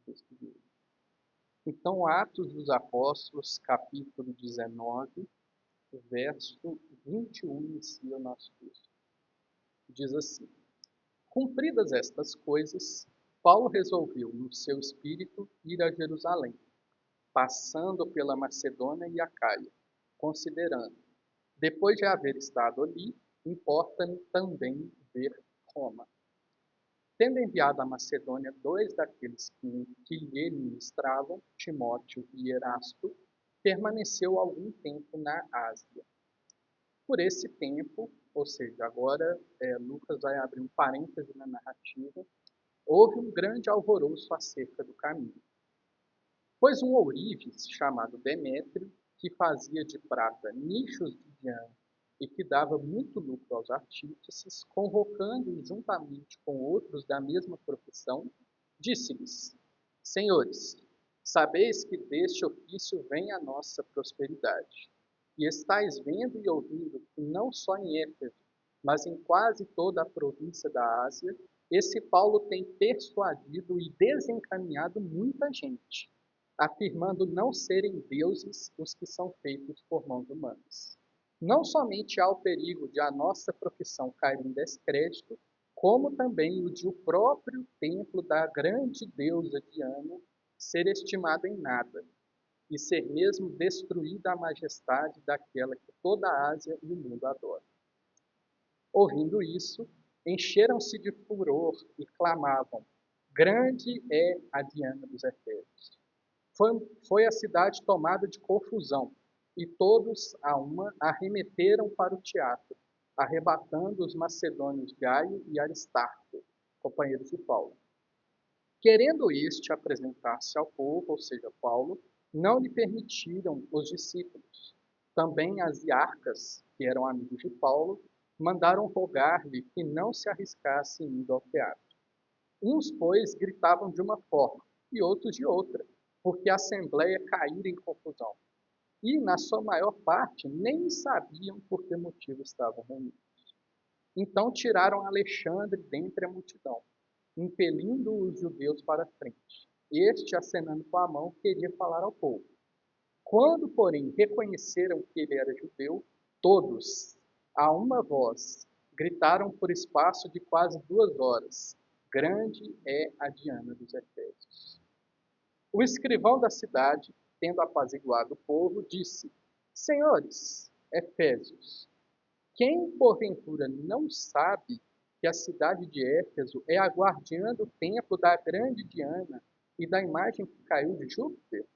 texto de hoje. Então, Atos dos Apóstolos, capítulo 19, verso 21, inicia o nosso texto. Diz assim: Cumpridas estas coisas, Paulo resolveu, no seu espírito, ir a Jerusalém, passando pela Macedônia e Acaia, considerando, depois de haver estado ali, importa-me também ver Roma. Tendo enviado à Macedônia 2 daqueles que lhe ministravam, Timóteo e Erasto, permaneceu algum tempo na Ásia. Por esse tempo, ou seja, agora Lucas vai abrir um parêntese na narrativa, houve um grande alvoroço acerca do caminho. Pois um ourives chamado Demétrio, que fazia de prata nichos de diamante e que dava muito lucro aos artífices, convocando-os juntamente com outros da mesma profissão, disse-lhes: Senhores, sabeis que deste ofício vem a nossa prosperidade. E estáis vendo e ouvindo que não só em Éfeso, mas em quase toda a província da Ásia, esse Paulo tem persuadido e desencaminhado muita gente, afirmando não serem deuses os que são feitos por mãos humanas. Não somente há o perigo de a nossa profissão cair em descrédito, como também o de o próprio templo da grande deusa Diana ser estimado em nada, e ser mesmo destruída a majestade daquela que toda a Ásia e o mundo adoram. Ouvindo isso, encheram-se de furor e clamavam: Grande é a Diana dos Efésios. Foi a cidade tomada de confusão, e todos a uma arremeteram para o teatro, arrebatando os macedônios Gaio e Aristarco, companheiros de Paulo. Querendo este apresentar-se ao povo, ou seja, Paulo, não lhe permitiram os discípulos. Também as iarcas, que eram amigos de Paulo, mandaram rogar-lhe que não se arriscasse indo ao teatro. Uns, pois, gritavam de uma forma, e outros de outra, porque a assembleia caíra em confusão. E, na sua maior parte, nem sabiam por que motivo estavam reunidos. Então tiraram Alexandre dentre a multidão, impelindo os judeus para a frente. Este, acenando com a mão, queria falar ao povo. Quando, porém, reconheceram que ele era judeu, todos, a uma voz, gritaram por espaço de quase 2 horas: Grande é a Diana dos Efésios. O escrivão da cidade, tendo apaziguado o povo, disse: Senhores, Efésios, quem porventura não sabe que a cidade de Éfeso é a guardiã do templo da grande Diana e da imagem que caiu de Júpiter?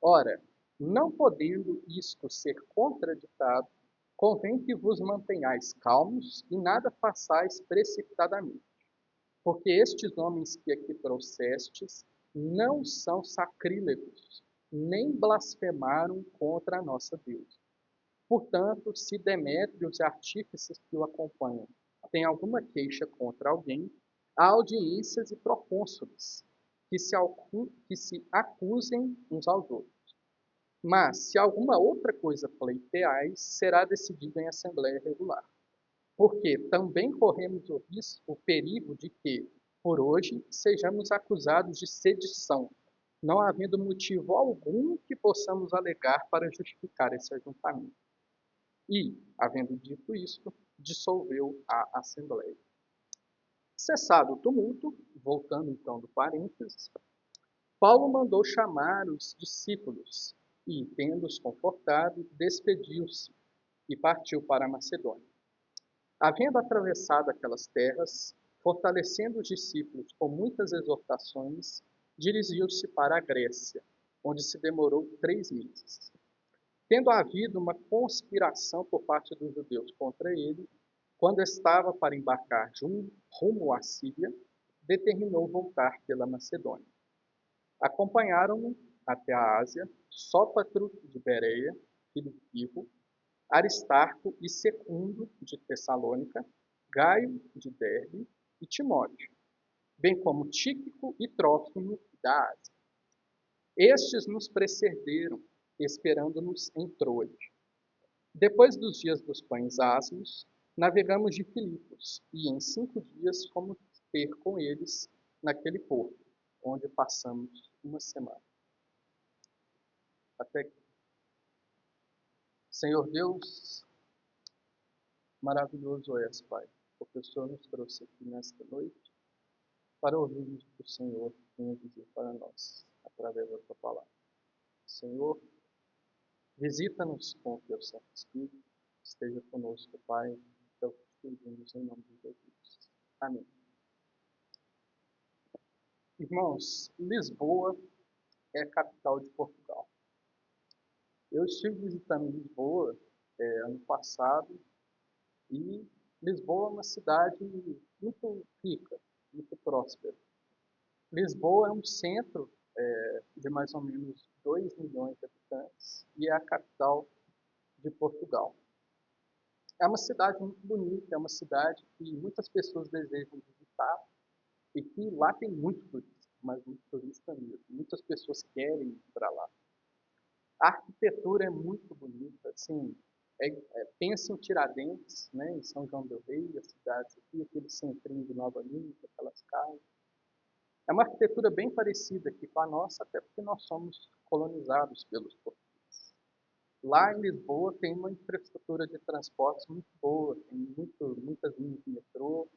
Ora, não podendo isto ser contraditado, convém que vos mantenhais calmos e nada façais precipitadamente, porque estes homens que aqui trouxestes não são sacrílegos, nem blasfemaram contra a nossa deusa. Portanto, se Demétrio e os artífices que o acompanham têm alguma queixa contra alguém, há audiências e procônsules que se acusem uns aos outros. Mas, se alguma outra coisa pleiteais, será decidido em assembleia regular. Porque também corremos o perigo de que, por hoje, sejamos acusados de sedição, não havendo motivo algum que possamos alegar para justificar esse ajuntamento. E, havendo dito isto, dissolveu a assembleia. Cessado o tumulto, voltando então do parênteses, Paulo mandou chamar os discípulos e, tendo-os confortado, despediu-se e partiu para a Macedônia. Havendo atravessado aquelas terras, fortalecendo os discípulos com muitas exortações, dirigiu-se para a Grécia, onde se demorou 3 meses. Tendo havido uma conspiração por parte dos judeus contra ele, quando estava para embarcar rumo à Síria, determinou voltar pela Macedônia. Acompanharam-no até a Ásia Sópatro de Bereia, filho de Pirro, Aristarco e Secundo de Tessalônica, Gaio de Derbe e Timóteo, bem como Tíquico e Trófimo da Ásia. Estes nos precederam, esperando-nos em Troade. Depois dos dias dos pães asmos, navegamos de Filipos, e em 5 dias fomos ter com eles naquele porto, onde passamos uma semana. Até que, Senhor Deus, maravilhoso és, Pai, porque o Senhor nos trouxe aqui nesta noite para ouvirmos o que o Senhor tem a dizer para nós, através da Tua palavra. Senhor, visita-nos com o Teu Santo Espírito, esteja conosco, Pai, é o que te pedimos em nome de Jesus. Amém. Irmãos, Lisboa é a capital de Portugal. Eu estive visitando Lisboa ano passado e Lisboa é uma cidade muito rica, muito próspera. Lisboa é um centro de mais ou menos 2 milhões de habitantes e é a capital de Portugal. É uma cidade muito bonita, é uma cidade que muitas pessoas desejam visitar e que lá tem muito turista, mas muito turista mesmo. Muitas pessoas querem ir para lá. A arquitetura é muito bonita, assim, pensa em Tiradentes, né, em São João del Rei, as cidades aqui, aquele centrinho de Nova Lima, aquelas casas. É uma arquitetura bem parecida aqui com a nossa, até porque nós somos colonizados pelos portugueses. Lá em Lisboa tem uma infraestrutura de transportes muito boa, tem muitas linhas de metrô,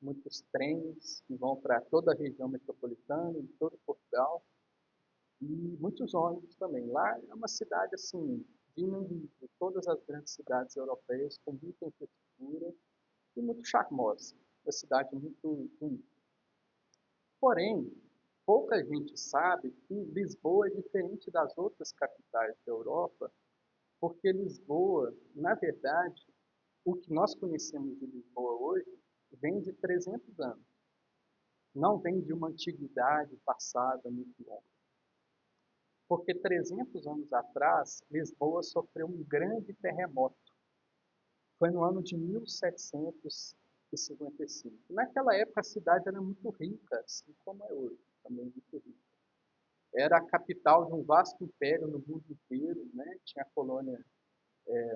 muitos trens que vão para toda a região metropolitana, em todo Portugal, e muitos ônibus também. Lá é uma cidade assim, de todas as grandes cidades europeias, com muita infraestrutura e muito charmosa. Uma cidade muito bonita. Porém, pouca gente sabe que Lisboa é diferente das outras capitais da Europa, porque Lisboa, na verdade, o que nós conhecemos de Lisboa hoje vem de 300 anos. Não vem de uma antiguidade passada muito longa. Porque 300 anos atrás, Lisboa sofreu um grande terremoto. Foi no ano de 1755. Naquela época, a cidade era muito rica, assim como é hoje, também muito rica. Era a capital de um vasto império no mundo inteiro, né? Tinha colônia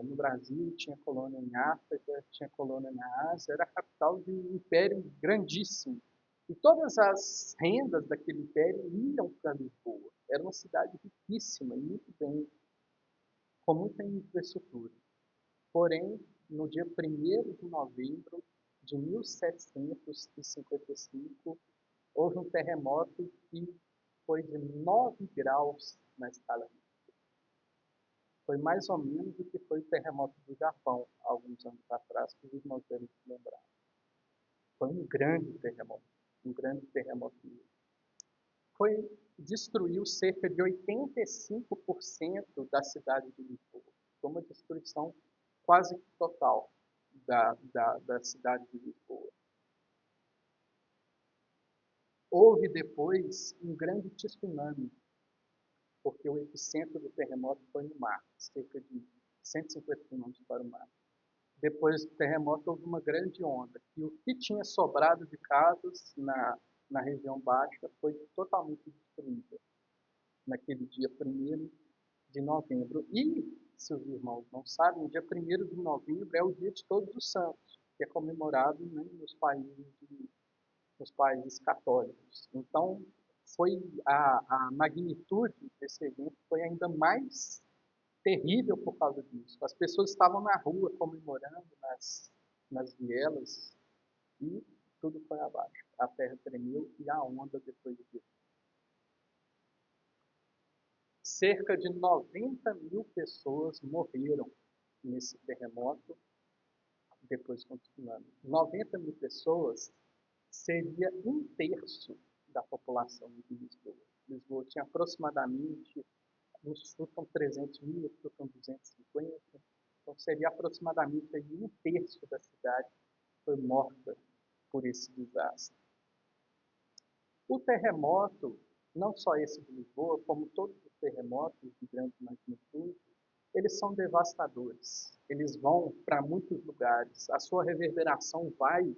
no Brasil, tinha colônia em África, tinha colônia na Ásia, era a capital de um império grandíssimo. E todas as rendas daquele império iam para Lisboa. Era uma cidade riquíssima e muito bem, com muita infraestrutura. Porém, no dia 1º de novembro de 1755, houve um terremoto que foi de 9 graus na escala Richter. Foi mais ou menos o que foi o terremoto do Japão, alguns anos atrás, que os irmãos devem se lembrar. Foi um grande terremoto mesmo. Destruiu cerca de 85% da cidade de Lisboa. Foi uma destruição quase total da cidade de Lisboa. Houve depois um grande tsunami, porque o epicentro do terremoto foi no mar, cerca de 150 quilômetros para o mar. Depois do terremoto houve uma grande onda, e o que tinha sobrado de casas na região baixa foi totalmente destruída naquele dia 1º de novembro. E, se os irmãos não sabem, o dia 1º de novembro é o dia de Todos os Santos, que é comemorado, né, nos países católicos. Então, foi a magnitude desse evento foi ainda mais terrível por causa disso. As pessoas estavam na rua comemorando nas vielas e tudo foi abaixo. A terra tremeu e a onda depois disso. Cerca de 90 mil pessoas morreram nesse terremoto depois do tsunami. 90 mil pessoas seria 1/3 da população de Lisboa. Lisboa tinha aproximadamente, uns chutam 300 mil, outros chutam 250, então seria aproximadamente 1/3 da cidade foi morta por esse desastre. O terremoto, não só esse de Lisboa, como todos os terremotos de grande magnitude, eles são devastadores. Eles vão para muitos lugares. A sua reverberação vai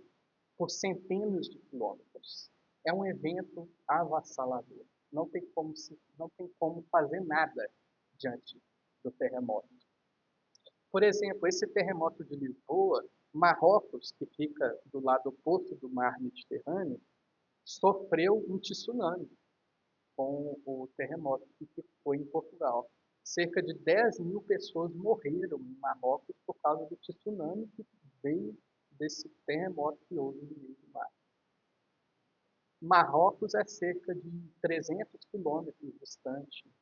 por centenas de quilômetros. É um evento avassalador. Não tem como fazer nada diante do terremoto. Por exemplo, esse terremoto de Lisboa, Marrocos, que fica do lado oposto do mar Mediterrâneo, sofreu um tsunami com o terremoto que foi em Portugal. Cerca de 10 mil pessoas morreram em Marrocos por causa do tsunami que veio desse terremoto que houve no meio do mar. Marrocos é cerca de 300 quilômetros distante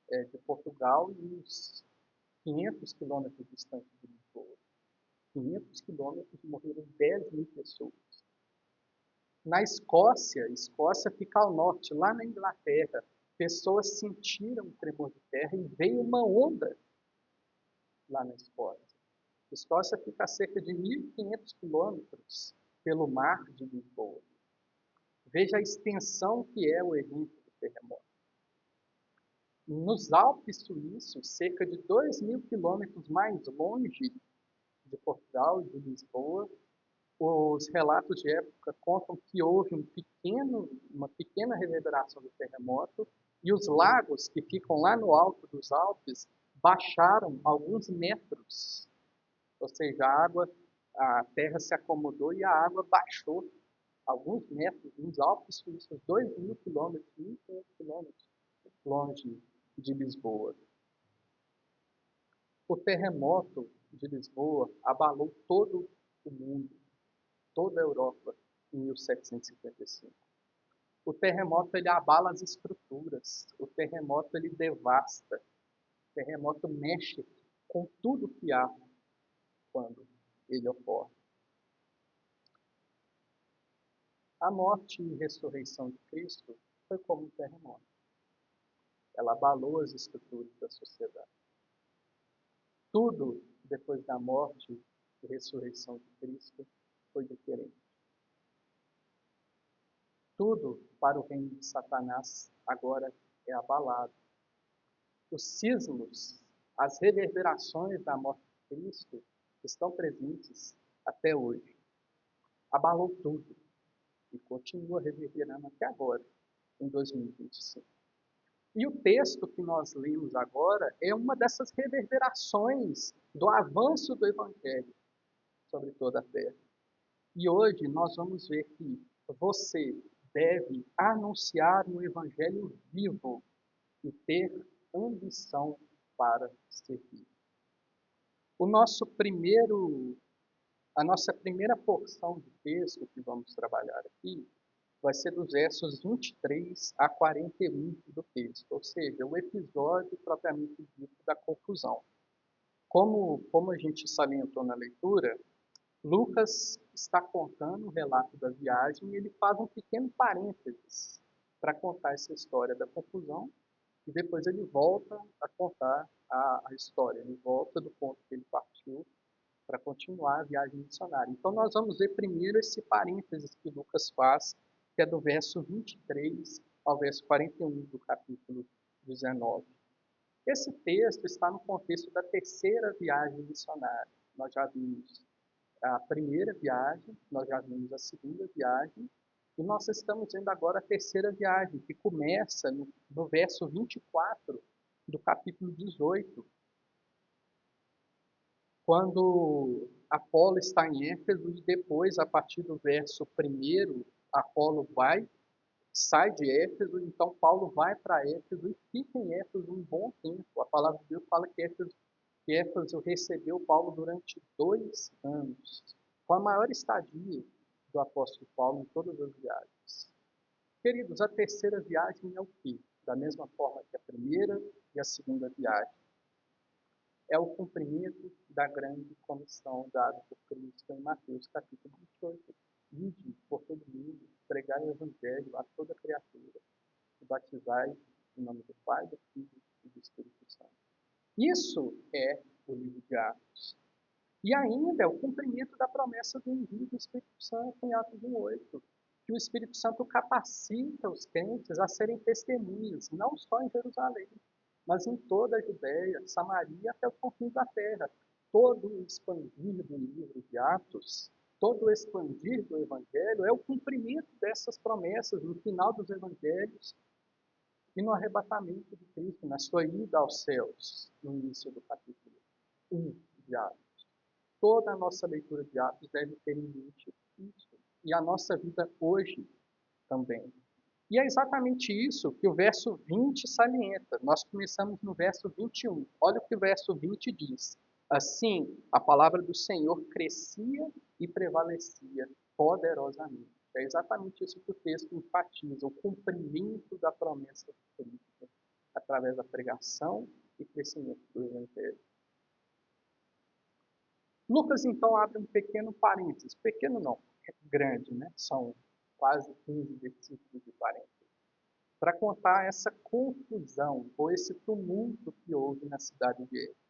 de Portugal e uns 500 quilômetros distante de Lisboa. 500 quilômetros morreram 10 mil pessoas. Na Escócia, Escócia fica ao norte, lá na Inglaterra, pessoas sentiram um tremor de terra e veio uma onda lá na Escócia. A Escócia fica a cerca de 1.500 quilômetros pelo mar de Lisboa. Veja a extensão que é o evento do terremoto. Nos Alpes suíços, cerca de 2.000 quilômetros mais longe de Portugal e de Lisboa, os relatos de época contam que houve uma pequena reverberação do terremoto e os lagos que ficam lá no alto dos Alpes baixaram alguns metros. Ou seja, a terra se acomodou e a água baixou alguns metros nos Alpes suíços, 2.000 quilômetros, 1.500 quilômetros longe de Lisboa. O terremoto de Lisboa abalou todo o mundo, toda a Europa, em 1755. O terremoto ele abala as estruturas, o terremoto ele devasta, o terremoto mexe com tudo que há quando ele ocorre. A morte e ressurreição de Cristo foi como um terremoto. Ela abalou as estruturas da sociedade. Tudo depois da morte e ressurreição de Cristo foi diferente. Tudo para o reino de Satanás agora é abalado. Os sismos, as reverberações da morte de Cristo estão presentes até hoje. Abalou tudo e continua reverberando até agora, em 2025. E o texto que nós lemos agora é uma dessas reverberações do avanço do Evangelho sobre toda a terra. E hoje nós vamos ver que você deve anunciar um Evangelho vivo e ter ambição para servir. A nossa primeira porção de texto que vamos trabalhar aqui vai ser dos versos 23 a 41 do texto, ou seja, o episódio propriamente dito da confusão. Como a gente salientou na leitura, Lucas está contando o relato da viagem e ele faz um pequeno parênteses para contar essa história da confusão e depois ele volta a contar a história, ele volta do ponto que ele partiu para continuar a viagem missionária. Então nós vamos ver primeiro esse parênteses que Lucas faz, que é do verso 23 ao verso 41 do capítulo 19. Esse texto está no contexto da terceira viagem missionária. Nós já vimos a primeira viagem, nós já vimos a segunda viagem, e nós estamos vendo agora a terceira viagem, que começa no verso 24 do capítulo 18, quando Apolo está em Éfeso e depois, a partir do verso 1, Apolo sai de Éfeso, então Paulo vai para Éfeso e fica em Éfeso um bom tempo. A palavra de Deus fala que Éfeso recebeu Paulo durante 2 anos. Foi a maior estadia do apóstolo Paulo em todas as viagens. Queridos, a terceira viagem é o quê? Da mesma forma que a primeira e a segunda viagem. É o cumprimento da grande comissão dada por Cristo em Mateus capítulo 28. Ide por todo mundo, pregai o evangelho a toda criatura e batizai em nome do Pai, do Filho e do Espírito Santo. Isso é o livro de Atos. E ainda é o cumprimento da promessa do envio do Espírito Santo em Atos 1:8, que o Espírito Santo capacita os crentes a serem testemunhas, não só em Jerusalém, mas em toda a Judéia, Samaria, até os confins da terra. Todo o expandir do livro de Atos, todo o expandir do Evangelho é o cumprimento dessas promessas no final dos Evangelhos e no arrebatamento de Cristo, na sua ida aos céus, no início do capítulo 1 de Atos. Toda a nossa leitura de Atos deve ter em mente isso. E a nossa vida hoje também. E é exatamente isso que o verso 20 salienta. Nós começamos no verso 21. Olha o que o verso 20 diz. Assim, a palavra do Senhor crescia e prevalecia poderosamente. É exatamente isso que o texto enfatiza, o cumprimento da promessa de Cristo, através da pregação e crescimento do Evangelho. Lucas, então, abre um pequeno parênteses. Pequeno não, é grande, né? São quase 15 versículos de parênteses, para contar essa confusão ou esse tumulto que houve na cidade de Éfeso.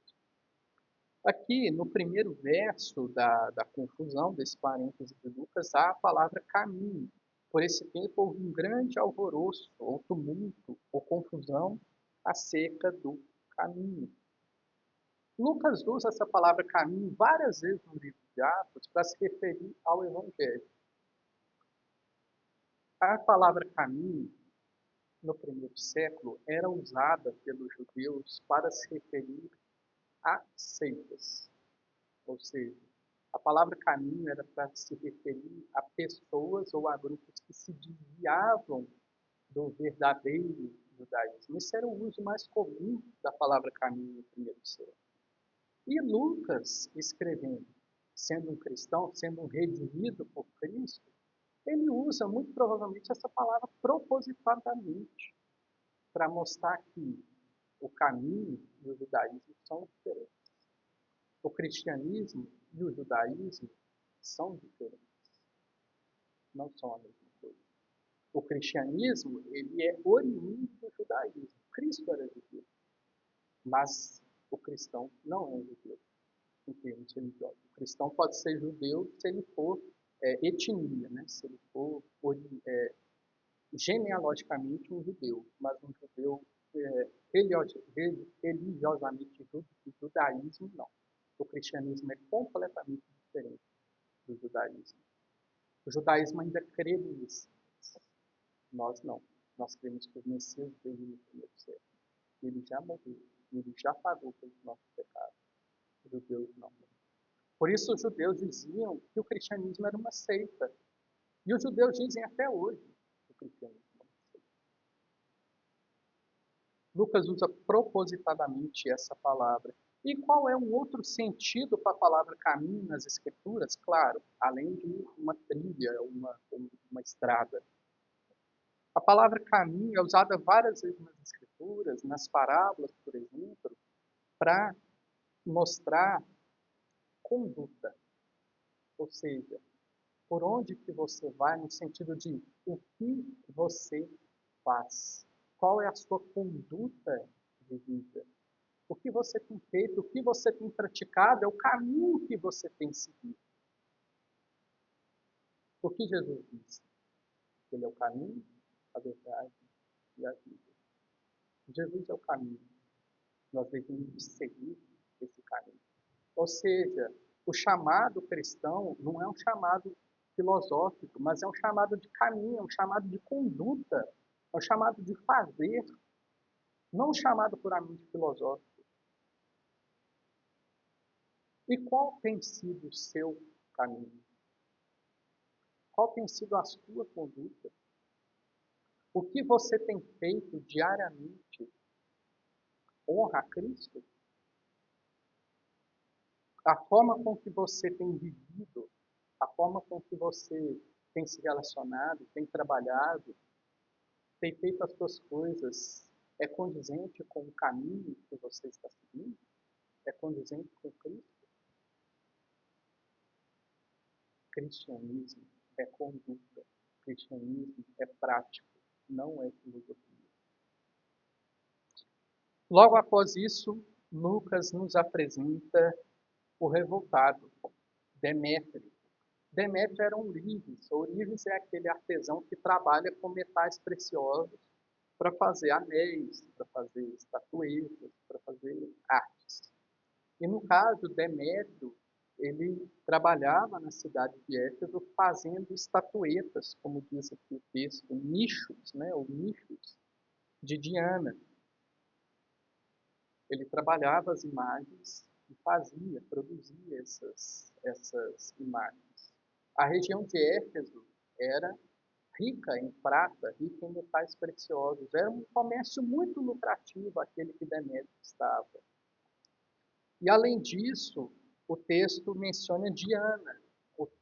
Aqui, no primeiro verso da confusão, desse parêntese de Lucas, há a palavra caminho. Por esse tempo houve um grande alvoroço, ou tumulto, ou confusão acerca do caminho. Lucas usa essa palavra caminho várias vezes no livro de Atos para se referir ao Evangelho. A palavra caminho, no primeiro século, era usada pelos judeus para se referir a seitas. Ou seja, a palavra caminho era para se referir a pessoas ou a grupos que se desviavam do verdadeiro judaísmo. Esse era o uso mais comum da palavra caminho no primeiro século. E Lucas, escrevendo, sendo um cristão, sendo um redimido por Cristo, ele usa muito provavelmente essa palavra propositadamente para mostrar que o caminho e o judaísmo são diferentes. O cristianismo e o judaísmo são diferentes. Não são a mesma coisa. O cristianismo, ele é oriundo do judaísmo. Cristo era judeu. Mas o cristão não é judeu, em termos religiosos. O cristão pode ser judeu se ele for etnia, né? Se ele for genealogicamente um judeu, mas um judeu religiosamente judaísmo, não. O cristianismo é completamente diferente do judaísmo. O judaísmo ainda crê no Messias. Nós não. Nós cremos que o Messias veio no primeiro século. Ele já morreu. Ele já pagou pelos nossos pecados. Os judeus não. Por isso os judeus diziam que o cristianismo era uma seita. E os judeus dizem até hoje que o cristianismo é uma seita. Lucas usa propositadamente essa palavra. E qual é um outro sentido para a palavra caminho nas Escrituras? Claro, além de uma trilha, uma estrada. A palavra caminho é usada várias vezes nas Escrituras, nas parábolas, por exemplo, para mostrar conduta. Ou seja, por onde que você vai no sentido de o que você faz. Qual é a sua conduta de vida? O que você tem feito, o que você tem praticado, é o caminho que você tem seguido. O que Jesus disse? Ele é o caminho, a verdade e a vida. Jesus é o caminho. Nós devemos seguir esse caminho. Ou seja, o chamado cristão não é um chamado filosófico, mas é um chamado de caminho, é um chamado de conduta, é um chamado de fazer, não um chamado puramente filosófico. E qual tem sido o seu caminho? Qual tem sido a sua conduta? O que você tem feito diariamente honra a Cristo? A forma com que você tem vivido, a forma com que você tem se relacionado, tem trabalhado, tem feito as suas coisas, é condizente com o caminho que você está seguindo? É condizente com Cristo? Cristianismo é conduta. Cristianismo é prático, não é filosofia. Logo após isso, Lucas nos apresenta o revoltado, Demétrio. Demétrio era um Ourives. Ourives é aquele artesão que trabalha com metais preciosos para fazer anéis, para fazer estatuetas, para fazer artes. E no caso, Demétrio, ele trabalhava na cidade de Éfeso fazendo estatuetas, como diz aqui o texto, nichos, né, ou nichos de Diana. Ele trabalhava as imagens e produzia essas imagens. A região de Éfeso era rica em prata, rica em metais preciosos. Era um comércio muito lucrativo aquele que Demétrio estava. E, além disso, o texto menciona Diana.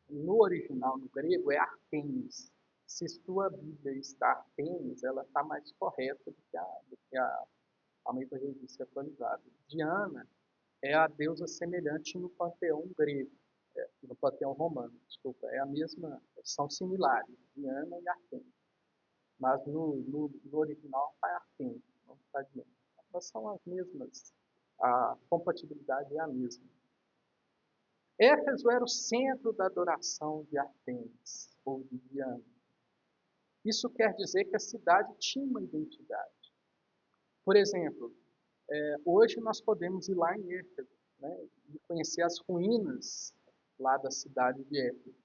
No original, no grego, é Artemis. Se sua Bíblia está Artemis, ela está mais correta do que a Almeida Revista atualizada. Diana é a deusa semelhante no panteão grego, no panteão romano, desculpa. É a mesma, são similares, Diana e Artemis. Mas no original está Artemis, não está Diana. Mas são as mesmas, a compatibilidade é a mesma. Éfeso era o centro da adoração de Artemis, ou de Diana. Isso quer dizer que a cidade tinha uma identidade. Por exemplo, hoje nós podemos ir lá em Éfeso, né, e conhecer as ruínas lá da cidade de Éfeso.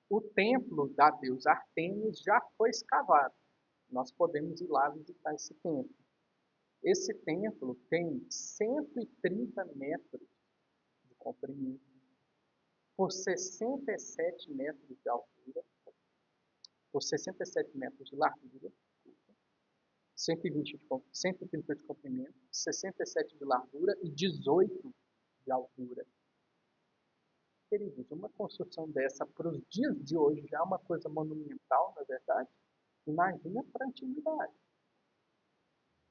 O templo da deusa Artemis já foi escavado. Nós podemos ir lá visitar esse templo. Esse templo tem 130 metros de comprimento, por 67 metros de altura, por 67 metros de largura, 130 de comprimento, 67 de largura e 18 de altura. Queridos, uma construção dessa para os dias de hoje já é uma coisa monumental, na verdade. Imagina para a antiguidade.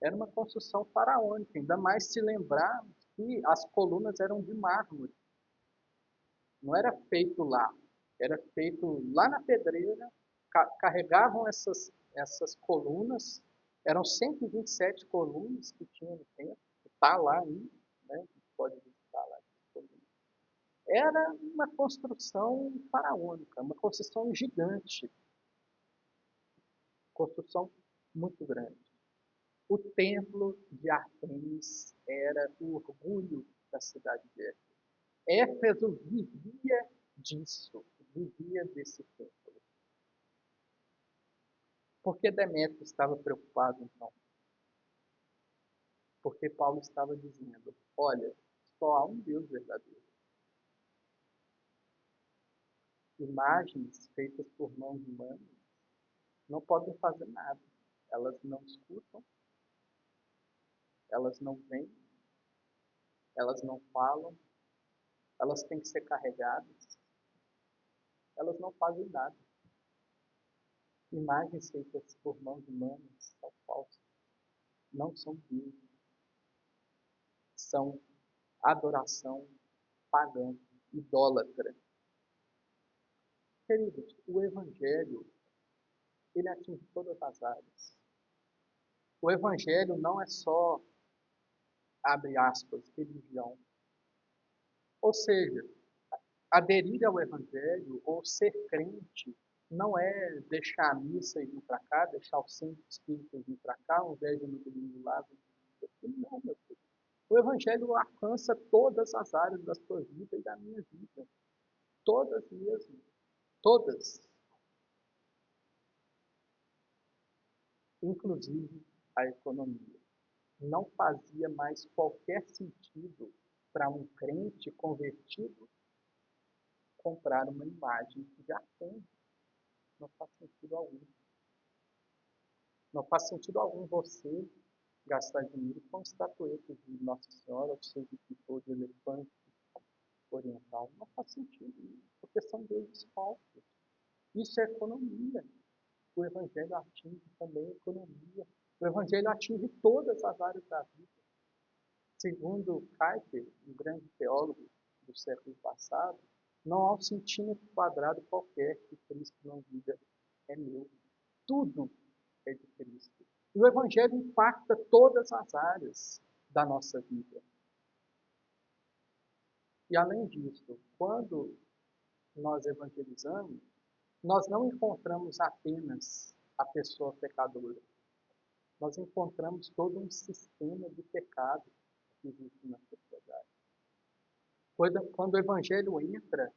Era uma construção faraônica, ainda mais se lembrar que as colunas eram de mármore. Não era feito lá, era feito lá na pedreira, carregavam essas colunas, eram 127 colunas que tinha no templo, que está lá ainda, né? Pode visitar lá. Era uma construção faraônica, uma construção gigante, construção muito grande. O templo de Artemis era o orgulho da cidade de Éfeso. Éfeso vivia disso, vivia desse templo. Por que Demétrio estava preocupado, então? Porque Paulo estava dizendo, olha, só há um Deus verdadeiro. Imagens feitas por mãos humanas não podem fazer nada. Elas não escutam, elas não veem, elas não falam, elas têm que ser carregadas, elas não fazem nada. Imagens feitas por mãos humanas são falsas, não são Deus, são adoração pagã, idólatra. Queridos, o Evangelho, ele atinge todas as áreas. O Evangelho não é só, abre aspas, religião. Ou seja, aderir ao Evangelho ou ser crente não é deixar a missa e vir para cá, deixar o centro espírita e vir para cá, ao invés de no domingo lá. Não, meu filho. O Evangelho alcança todas as áreas da sua vida e da minha vida. Todas mesmo. Todas. Inclusive a economia. Não fazia mais qualquer sentido para um crente convertido comprar uma imagem que já tem. Não faz sentido algum. Não faz sentido algum você gastar dinheiro com estatuetas de Nossa Senhora, ou seja, que for de elefante oriental. Não faz sentido isso, porque são deuses falsos. Isso é economia. O Evangelho atinge também a economia. O Evangelho atinge todas as áreas da vida. Segundo Kuyper, um grande teólogo do século passado, não há um centímetro quadrado qualquer que Cristo não diga é meu. Tudo é de Cristo. E o Evangelho impacta todas as áreas da nossa vida. E, além disso, quando nós evangelizamos, nós não encontramos apenas a pessoa pecadora. Nós encontramos todo um sistema de pecado que existe na sociedade. Quando o Evangelho entra,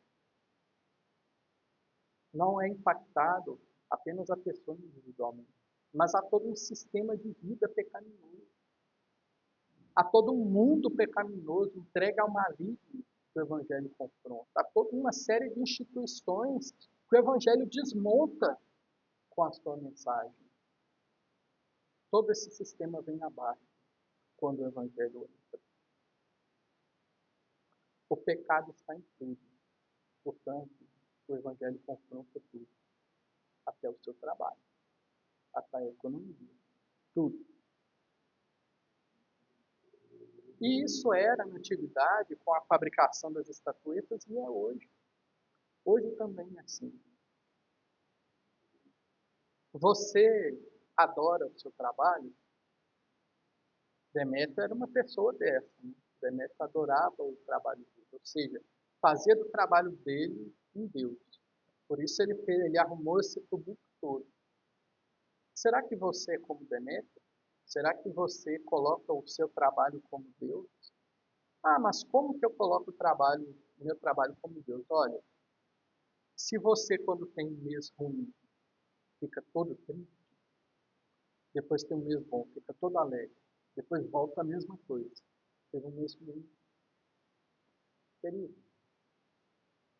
não é impactado apenas a pessoa individualmente, mas há todo um sistema de vida pecaminoso. Há todo um mundo pecaminoso entregue ao maligno que o Evangelho confronta. Há toda uma série de instituições que o Evangelho desmonta com a sua mensagem. Todo esse sistema vem abaixo quando o Evangelho entra. O pecado está em tudo. Portanto, o Evangelho confronta tudo. Até o seu trabalho. Até a economia. Tudo. E isso era na antiguidade com a fabricação das estatuetas e é hoje. Hoje também é assim. Você adora o seu trabalho? Demétrio era uma pessoa dessa. Né? Demétrio adorava o trabalho dele, ou seja, fazia do trabalho dele um Deus. Por isso ele arrumou esse tumulto todo. Será que você é como Demétrio? Será que você coloca o seu trabalho como Deus? Ah, mas como que eu coloco o meu trabalho como Deus? Olha, se você quando tem um mês ruim fica todo triste, depois tem um mês bom, fica todo alegre, depois volta a mesma coisa. Teve um mês ruim. Querido,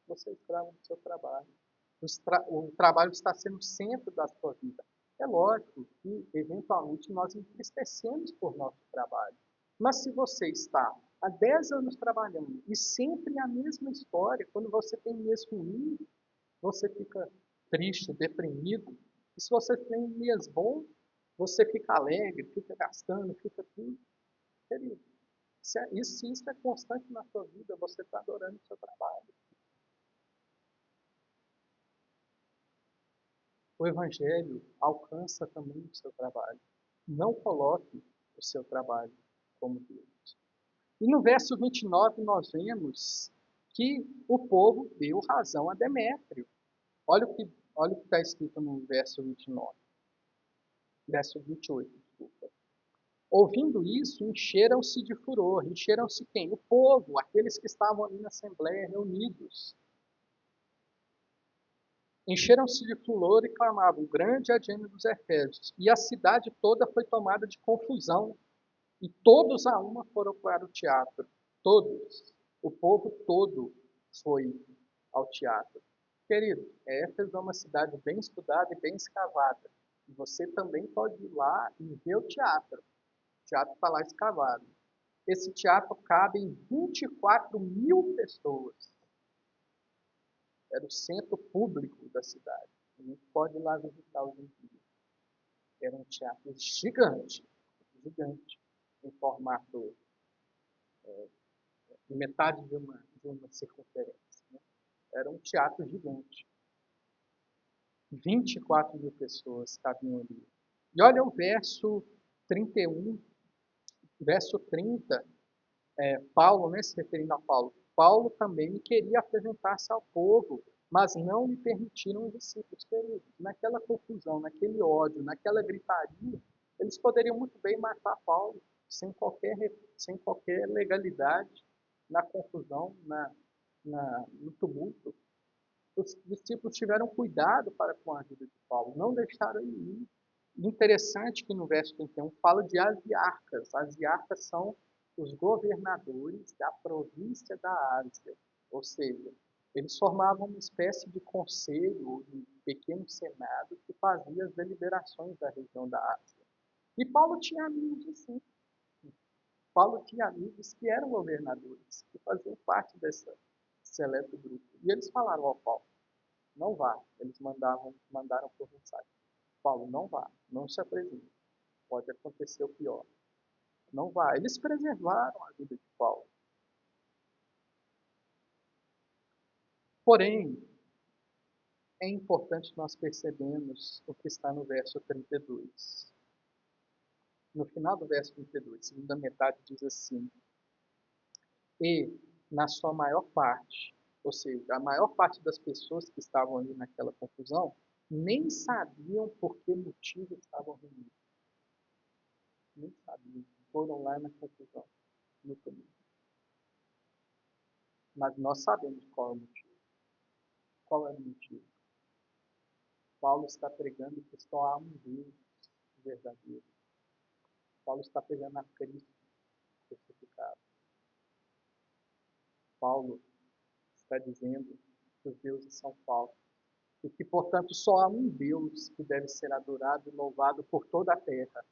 você é escravo do seu trabalho. O trabalho está sendo o centro da sua vida. É lógico que, eventualmente, nós entristecemos por nosso trabalho. Mas se você está há 10 anos trabalhando e sempre a mesma história, quando você tem um mês ruim, você fica triste, deprimido. E se você tem um mês bom, você fica alegre, fica gastando, fica tudo. Querido, se isso é constante na sua vida, você está adorando o seu trabalho. O Evangelho alcança também o seu trabalho. Não coloque o seu trabalho como Deus. E no verso 29 nós vemos que o povo deu razão a Demétrio. Olha o que está escrito no verso 29. Verso 28, desculpa. Ouvindo isso, encheram-se de furor. Encheram-se quem? O povo, aqueles que estavam ali na Assembleia reunidos. Encheram-se de furor e clamavam, grande é a gêmea dos Efésios. E a cidade toda foi tomada de confusão. E todos a uma foram para o teatro. Todos. O povo todo foi ao teatro. Querido, Éfeso é uma cidade bem estudada e bem escavada. E você também pode ir lá e ver o teatro. O teatro está lá escavado. Esse teatro cabe em 24 mil pessoas. Era o centro público da cidade. A gente pode ir lá visitar hoje em dia. Era um teatro gigante, gigante, em formato metade de uma circunferência. Né? Era um teatro gigante. 24 mil pessoas cabiam ali. E olha o verso 31, verso 30, Paulo, né, se referindo a Paulo. Paulo também queria apresentar-se ao povo, mas não lhe permitiram os discípulos queridos. Naquela confusão, naquele ódio, naquela gritaria, eles poderiam muito bem matar Paulo sem qualquer legalidade, na confusão, no tumulto. Os discípulos tiveram cuidado para com a vida de Paulo, não deixaram ele ir. Interessante que no verso 31 fala de asiarcas. Asiarcas são os governadores da província da Ásia, ou seja, eles formavam uma espécie de conselho, ou de pequeno senado, que fazia as deliberações da região da Ásia. E Paulo tinha amigos assim. Paulo tinha amigos que eram governadores, que faziam parte desse seleto grupo. E eles falaram ao Paulo, não vá. Eles mandaram por mensagem. Paulo, não vá, não se apresente. Pode acontecer o pior. Não vá. Eles preservaram a vida de Paulo. Porém, é importante nós percebermos o que está no verso 32. No final do verso 32, segunda metade, diz assim: e, na sua maior parte, ou seja, a maior parte das pessoas que estavam ali naquela confusão, nem sabiam por que motivo estavam reunidos. Nem sabiam. Foram lá na confusão, no tumulto. Mas nós sabemos qual é o motivo. Qual é o motivo? Paulo está pregando que só há um Deus verdadeiro. Paulo está pregando a Cristo crucificado. Paulo está dizendo que os deuses são falsos, e que, portanto, só há um Deus que deve ser adorado e louvado por toda a terra.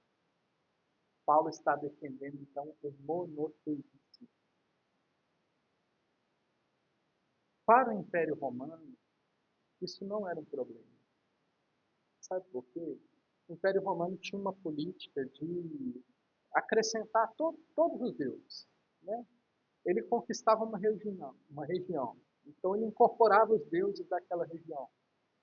Paulo está defendendo, então, o monoteísmo. Para o Império Romano, isso não era um problema. Sabe por quê? O Império Romano tinha uma política de acrescentar todos os deuses, né? Ele conquistava uma região. Então ele incorporava os deuses daquela região.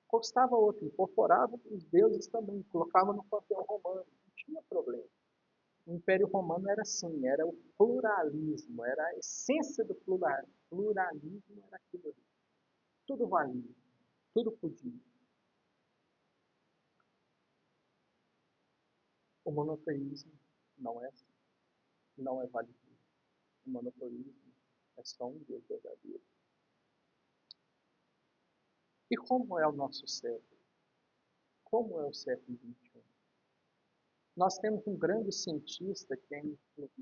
Conquistava outra, incorporava os deuses também, colocava no panteão romano. Não tinha problema. O Império Romano era assim, era o pluralismo, era a essência do pluralismo. Pluralismo era aquilo ali. Tudo valia, tudo podia. O monoteísmo não é assim, não é válido. O monoteísmo é só um Deus verdadeiro. E como é o nosso século? Como é o século XXI? Nós temos um grande cientista que é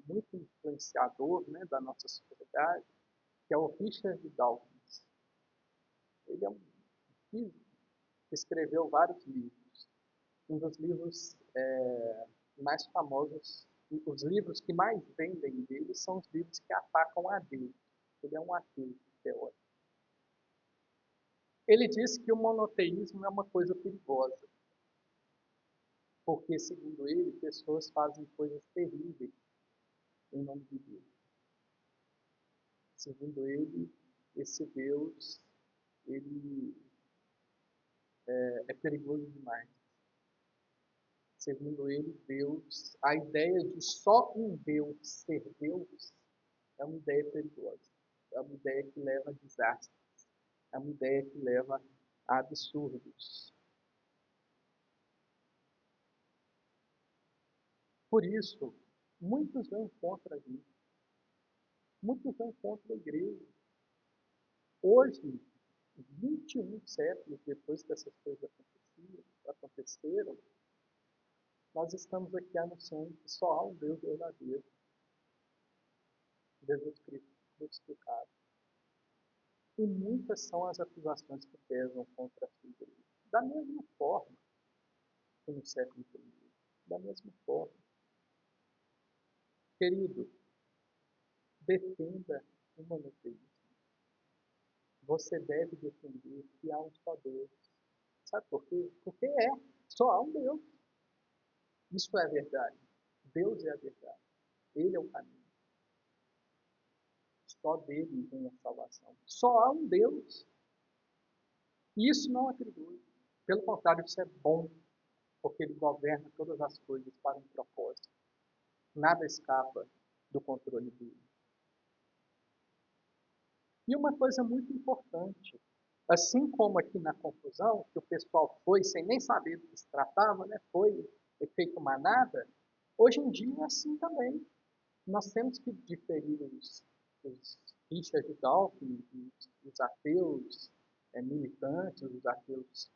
muito influenciador, né, da nossa sociedade, que é o Richard Dawkins. Ele é um físico que escreveu vários livros. Um dos livros mais famosos, os livros que mais vendem dele são os livros que atacam a Deus. Ele é um ateu teórico. Ele diz que o monoteísmo é uma coisa perigosa, porque, segundo ele, pessoas fazem coisas terríveis em nome de Deus. Segundo ele, esse Deus, ele é perigoso demais. Segundo ele, Deus, a ideia de só um Deus ser Deus é uma ideia perigosa. É uma ideia que leva a desastres. É uma ideia que leva a absurdos. Por isso, muitos vão contra a gente. Muitos vão contra a igreja. Hoje, 21 séculos depois que essas coisas aconteceram, nós estamos aqui anunciando que só há um Deus verdadeiro, Jesus Cristo crucificado. E muitas são as acusações que pesam contra a sua igreja. Da mesma forma que no século I. Da mesma forma. Querido, defenda o monoteísmo. Você deve defender que há um só Deus. Sabe por quê? Porque só há um Deus. Isso é a verdade. Deus é a verdade. Ele é o caminho. Só dele vem a salvação. Só há um Deus. E isso não é perigoso. Pelo contrário, isso é bom, porque ele governa todas as coisas para um propósito. Nada escapa do controle dele. E uma coisa muito importante, assim como aqui na confusão, que o pessoal foi sem nem saber do que se tratava, né? Foi efeito manada, hoje em dia é assim também. Nós temos que diferir os Richard Dawkins, os ateus militantes, os ateus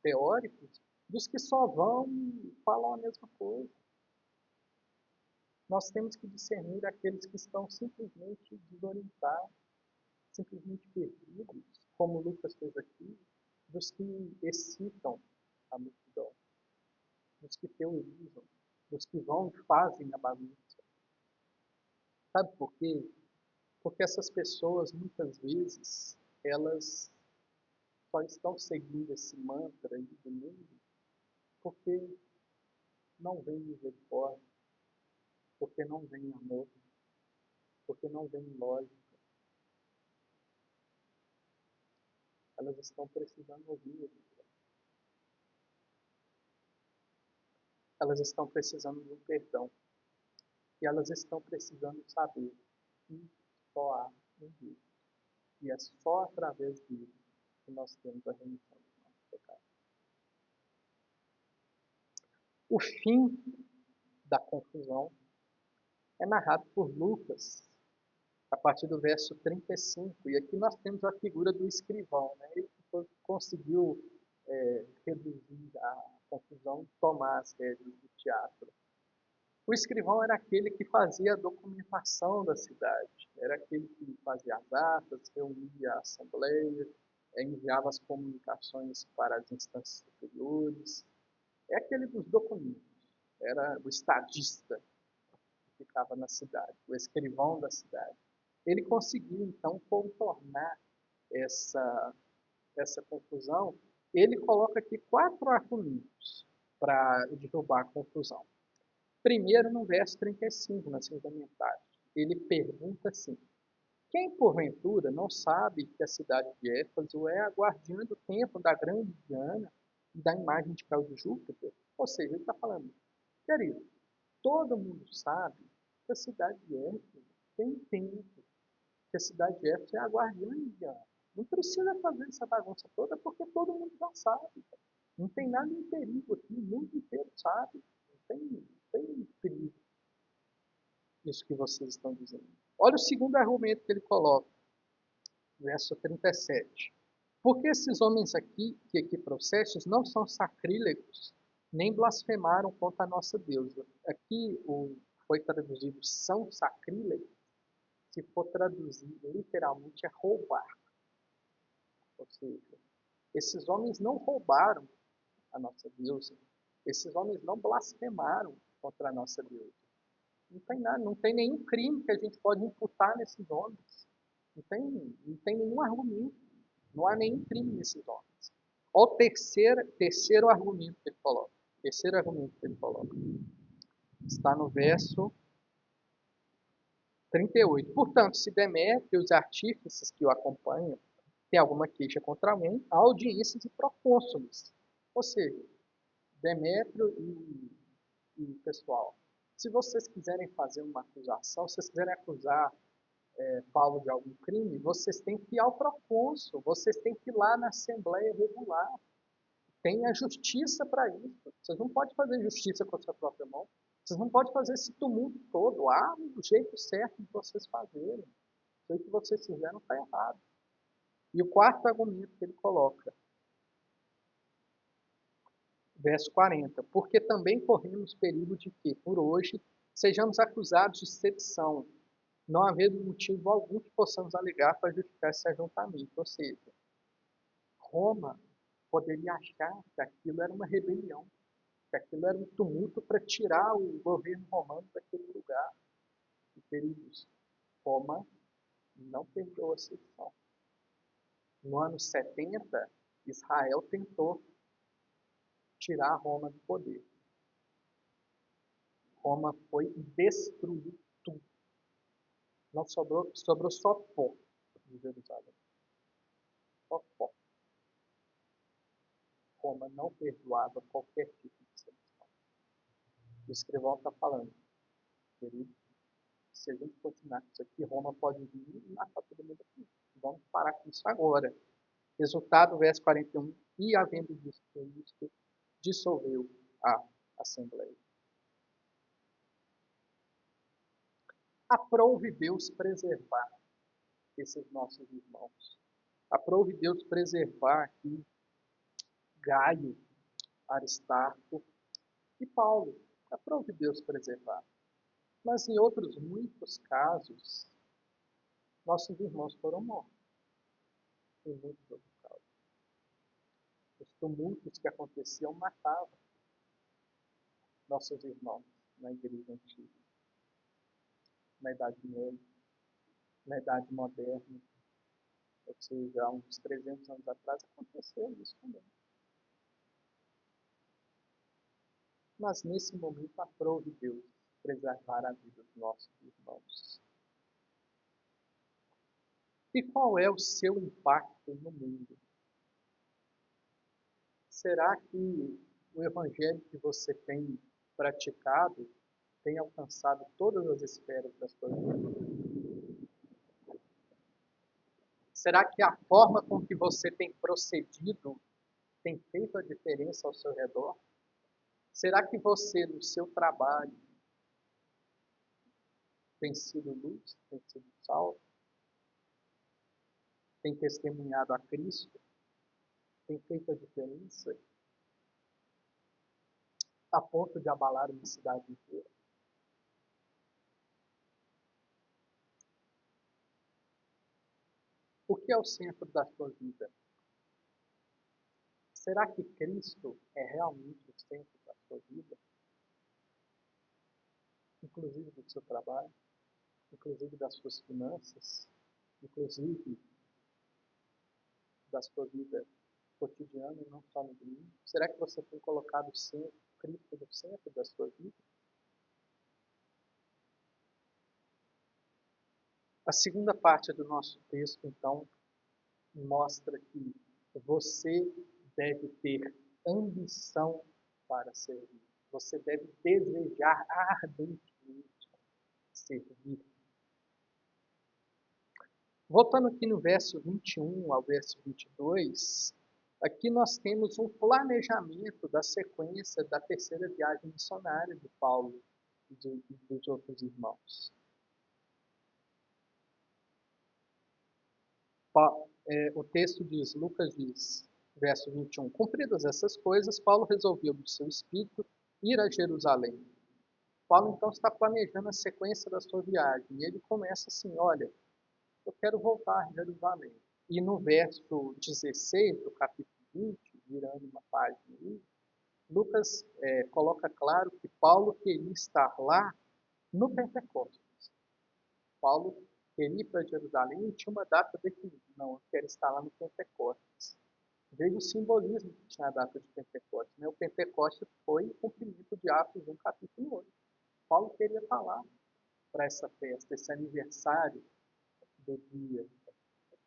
teóricos, dos que só vão e falam a mesma coisa. Nós temos que discernir aqueles que estão simplesmente desorientados, simplesmente perdidos, como Lucas fez aqui, dos que excitam a multidão, dos que teorizam, dos que vão e fazem a bagunça. Sabe por quê? Porque essas pessoas, muitas vezes, elas só estão seguindo esse mantra aí do mundo porque não vem misericórdia, porque não vem amor, porque não vem lógica. Elas estão precisando ouvir. Elas estão precisando de um perdão. E elas estão precisando saber que só há um Deus. E é só através dele que nós temos a remissão dos nossos pecados. O fim da confusão é narrado por Lucas, a partir do verso 35. E aqui nós temos a figura do escrivão. Né? Ele conseguiu reduzir a confusão e tomar as rédeas do teatro. O escrivão era aquele que fazia a documentação da cidade, era aquele que fazia as atas, reunia a assembleia, enviava as comunicações para as instâncias superiores. É aquele dos documentos. Era o estadista que ficava na cidade, o escrivão da cidade. Ele conseguiu, então, contornar essa, essa confusão. Ele coloca aqui 4 argumentos para derrubar a confusão. Primeiro, no verso 35, na segunda metade, ele pergunta assim: quem porventura não sabe que a cidade de Éfeso é a guardiã do templo da grande Diana e da imagem de Cal de Júpiter? Ou seja, ele está falando, querido, todo mundo sabe que a cidade de Éfeso tem um templo, que a cidade de Éfeso é a guardiã de Diana. Não precisa fazer essa bagunça toda porque todo mundo já sabe. Não tem nada em perigo aqui, o mundo inteiro sabe. Não tem perigo isso que vocês estão dizendo. Olha o segundo argumento que ele coloca, verso 37. Porque esses homens aqui, que aqui processos, não são sacrílegos, nem blasfemaram contra a nossa deusa. Aqui foi traduzido são sacrílegos, se for traduzido literalmente é roubar. Ou seja, esses homens não roubaram a nossa deusa. Esses homens não blasfemaram contra a nossa deusa. Não tem nada, não tem nenhum crime que a gente pode imputar nesses homens. Não tem nenhum argumento. Não há nenhum crime nesses homens. Olha o terceiro argumento que ele coloca. Terceiro argumento que ele coloca. Está no verso 38. Portanto, se Demétrio e os artífices que o acompanham têm alguma queixa contra alguém, há audiências e procônsules. Ou seja, Demétrio e pessoal, se vocês quiserem fazer uma acusação, se vocês quiserem acusar Paulo de algum crime, vocês têm que ir ao procônsul, vocês têm que ir lá na Assembleia Regular. Tem a justiça para isso. Vocês não podem fazer justiça com a sua própria mão. Vocês não podem fazer esse tumulto todo. Há um jeito certo de vocês fazerem. O jeito que vocês fizeram está errado. E o quarto argumento que ele coloca, verso 40. Porque também corremos perigo de que, por hoje, sejamos acusados de sedição, não havendo motivo algum que possamos alegar para justificar esse ajuntamento. Ou seja, Roma poderia achar que aquilo era uma rebelião, que aquilo era um tumulto para tirar o governo romano daquele lugar. E, queridos, Roma não perdoa a sedição. No ano 70, Israel tentou tirar Roma do poder. Roma foi e destruiu tudo. Não sobrou só pó de Jerusalém. Só pó. Roma não perdoava qualquer tipo de sedição. O escrivão está falando, querido, se a gente continuar com isso aqui, Roma pode vir e matar todo mundo aqui. Vamos parar com isso agora. Resultado, verso 41, e havendo visto isto, dissolveu a Assembleia. Aprove Deus preservar esses nossos irmãos. Aprove Deus preservar aqui Gaio, Aristarco e Paulo. Aprove Deus preservar. Mas em outros muitos casos, nossos irmãos foram mortos. Em muitos outros casos. Os tumultos que aconteciam matavam nossos irmãos na igreja antiga, na Idade Média, na Idade Moderna, ou seja, há uns 300 anos atrás aconteceu isso também. Mas nesse momento aprove Deus preservar a vida dos nossos irmãos. E qual é o seu impacto no mundo? Será que o evangelho que você tem praticado tem alcançado todas as esferas da sua vida? Será que a forma com que você tem procedido tem feito a diferença ao seu redor? Será que você, no seu trabalho, tem sido luz, tem sido sal, tem testemunhado a Cristo, tem feito a diferença a ponto de abalar uma cidade inteira? O que é o centro da sua vida? Será que Cristo é realmente o centro da sua vida? Inclusive do seu trabalho, inclusive das suas finanças, inclusive da sua vida cotidiana e não só no domingo? Será que você tem colocado o Cristo no centro da sua vida? A segunda parte do nosso texto, então, mostra que você deve ter ambição para servir. Você deve desejar ardentemente servir. Voltando aqui no verso 21 ao verso 22, aqui nós temos um planejamento da sequência da terceira viagem missionária de Paulo e dos outros irmãos. O texto diz, Lucas diz, verso 21, cumpridas essas coisas, Paulo resolveu do seu espírito ir a Jerusalém. Paulo então está planejando a sequência da sua viagem e ele começa assim, olha, eu quero voltar a Jerusalém. E no verso 16 do capítulo 20, virando uma página aí, Lucas coloca claro que Paulo queria estar lá no Pentecostes. Paulo queria ir para Jerusalém e tinha uma data definida. Não, eu quero estar lá no Pentecostes. Veja o simbolismo que tinha a data de Pentecostes. Né? O Pentecostes foi o cumprimento de Atos 1, capítulo 8. Paulo queria estar lá para essa festa, esse aniversário do dia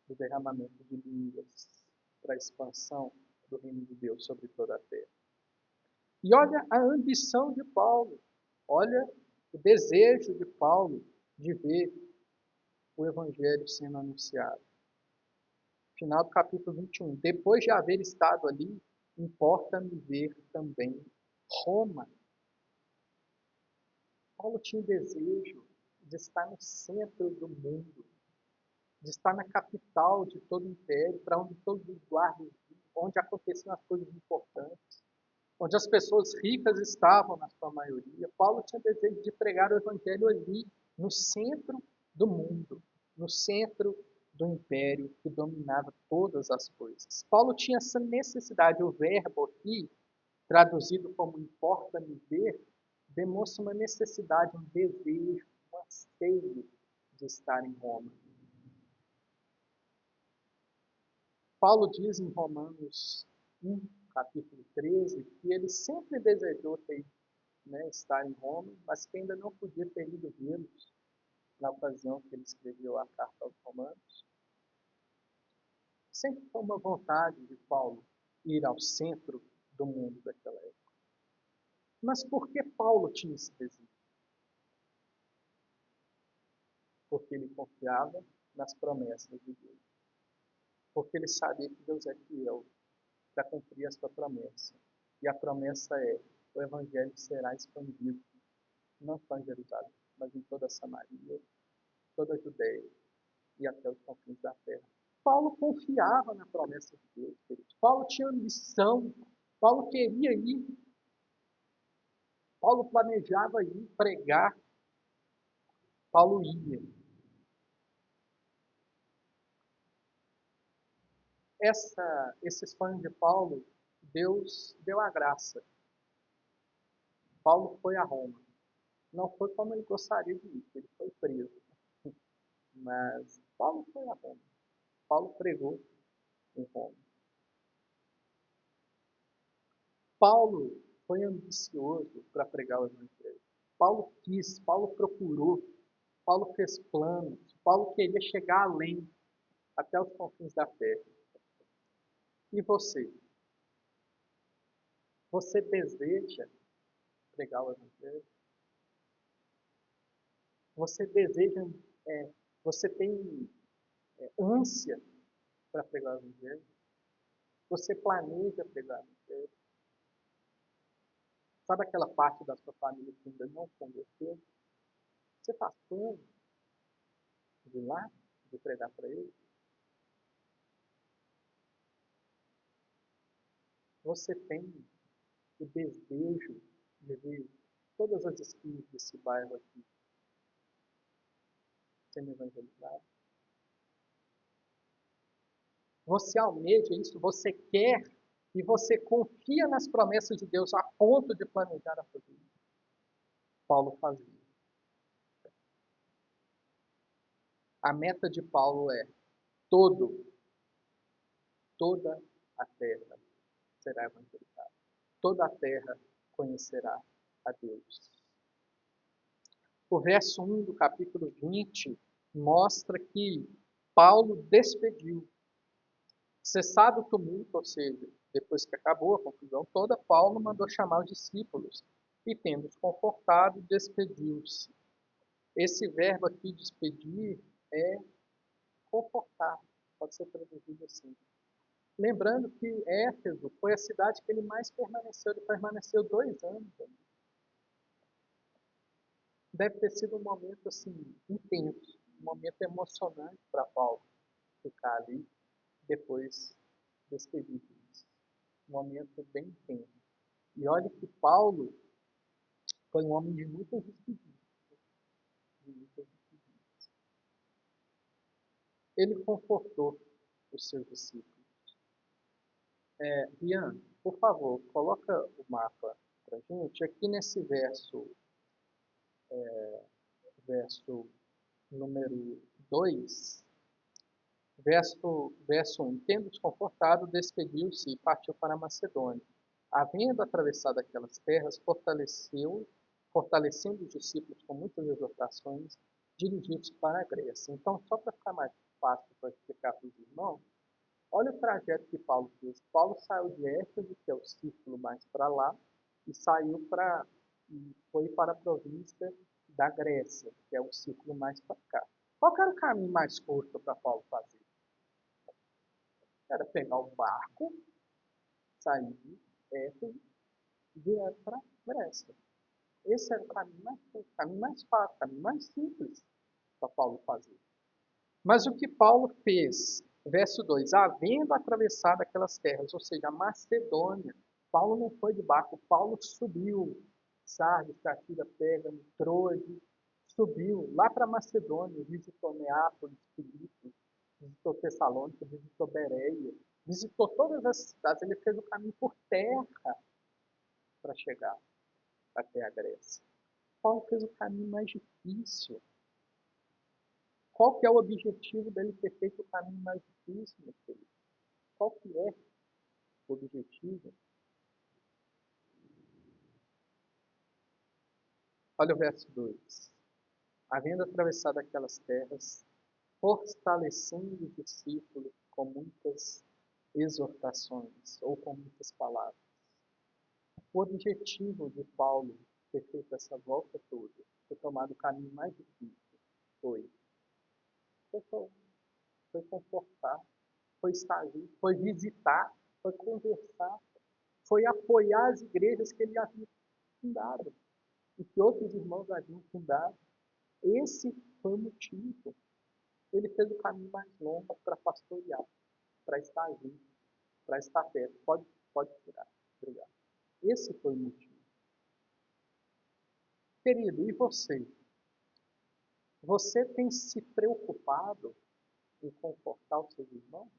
do derramamento de línguas, para a expansão do reino de Deus sobre toda a terra. E olha a ambição de Paulo, olha o desejo de Paulo de ver o evangelho sendo anunciado. Final do capítulo 21. Depois de haver estado ali, importa-me ver também Roma. Paulo tinha o desejo de estar no centro do mundo, de estar na capital de todo o império, para onde todos os guardas iam, onde aconteciam as coisas importantes, onde as pessoas ricas estavam na sua maioria. Paulo tinha desejo de pregar o evangelho ali, no centro do mundo, no centro do império que dominava todas as coisas. Paulo tinha essa necessidade. O verbo aqui, traduzido como importa-me ver, demonstra uma necessidade, um desejo, um anseio de estar em Roma. Paulo diz em Romanos 1, capítulo 13, que ele sempre desejou estar em Roma, mas que ainda não podia ter ido vê-los na ocasião que ele escreveu a carta aos Romanos. Sempre foi uma vontade de Paulo ir ao centro do mundo daquela época. Mas por que Paulo tinha esse desejo? Porque ele confiava nas promessas de Deus. Porque ele sabia que Deus é fiel para cumprir a sua promessa. E a promessa é: o evangelho será expandido, não só em Jerusalém, mas em toda a Samaria, toda a Judéia e até os confins da terra. Paulo confiava na promessa de Deus, queridos. Paulo tinha ambição, Paulo queria ir, Paulo planejava ir pregar, Paulo ia. Esse sonho de Paulo, Deus deu a graça. Paulo foi a Roma. Não foi como ele gostaria de ir, ele foi preso. Mas Paulo foi a Roma. Paulo pregou em Roma. Paulo foi ambicioso para pregar o evangelho. Paulo quis, Paulo procurou, Paulo fez planos, Paulo queria chegar além, até os confins da terra. E você? Você deseja pregar o evangelho? Você deseja, você tem ânsia para pregar o evangelho? Você planeja pregar o evangelho? Sabe aquela parte da sua família que ainda não converteu? Você faz plano de ir lá, de pregar para ele? Você tem o desejo de ver todas as esquinas desse bairro aqui sendo evangelizadas? Você almeja isso? Você quer e você confia nas promessas de Deus a ponto de planejar a sua vida. Paulo fazia. A meta de Paulo é toda a terra será evangelizada. Toda a terra conhecerá a Deus. O verso 1 do capítulo 20 mostra que Paulo despediu. Cessado o tumulto, ou seja, depois que acabou a confusão toda, Paulo mandou chamar os discípulos e, tendo-os confortado, despediu-se. Esse verbo aqui, despedir, é confortar, pode ser traduzido assim. Lembrando que Éfeso foi a cidade que ele mais permaneceu, ele permaneceu 2 anos ali. Deve ter sido um momento assim, intenso, um momento emocionante para Paulo ficar ali, depois despedido. Um momento bem intenso. E olha que Paulo foi um homem de muitas despedidas. Ele confortou os seus discípulos. Ian, por favor, coloca o mapa para a gente. Aqui nesse verso número 2, verso 1. Tendo desconfortado, despediu-se e partiu para a Macedônia. Havendo atravessado aquelas terras, fortalecendo os discípulos com muitas exortações, dirigiu-se para a Grécia. Então, só para ficar mais fácil para explicar para os irmãos, olha o trajeto que Paulo fez. Paulo saiu de Éfeso, que é o círculo mais para lá, e foi para a província da Grécia, que é o círculo mais para cá. Qual era o caminho mais curto para Paulo fazer? Era pegar o barco, sair de Éfeso e direto para a Grécia. Esse era o caminho mais curto, o caminho mais fácil, o caminho mais simples para Paulo fazer. Mas o que Paulo fez? Verso 2, havendo atravessado aquelas terras, ou seja, a Macedônia, Paulo não foi de barco, Paulo subiu, Sardes, Catira, Pérgamo, Troade, subiu lá para a Macedônia, visitou Neápolis, Filipos, visitou Tessalônica, visitou Bereia, visitou todas as cidades, ele fez o caminho por terra para chegar até a Grécia. Paulo fez o caminho mais difícil. Qual que é o objetivo dele ter feito o caminho mais difícil, meu querido? Qual que é o objetivo? Olha o verso 2. Havendo atravessado aquelas terras, fortalecendo os discípulos com muitas exortações ou com muitas palavras. O objetivo de Paulo ter feito essa volta toda, ter tomado o caminho mais difícil, foi confortar, foi estar ali, foi visitar, foi conversar, foi apoiar as igrejas que ele havia fundado e que outros irmãos haviam fundado. Esse foi o motivo. Ele fez o caminho mais longo para pastorear, para estar junto, para estar perto. Pode tirar. Obrigado. Esse foi o motivo. Querido, e você? Você tem se preocupado em confortar os seus irmãos?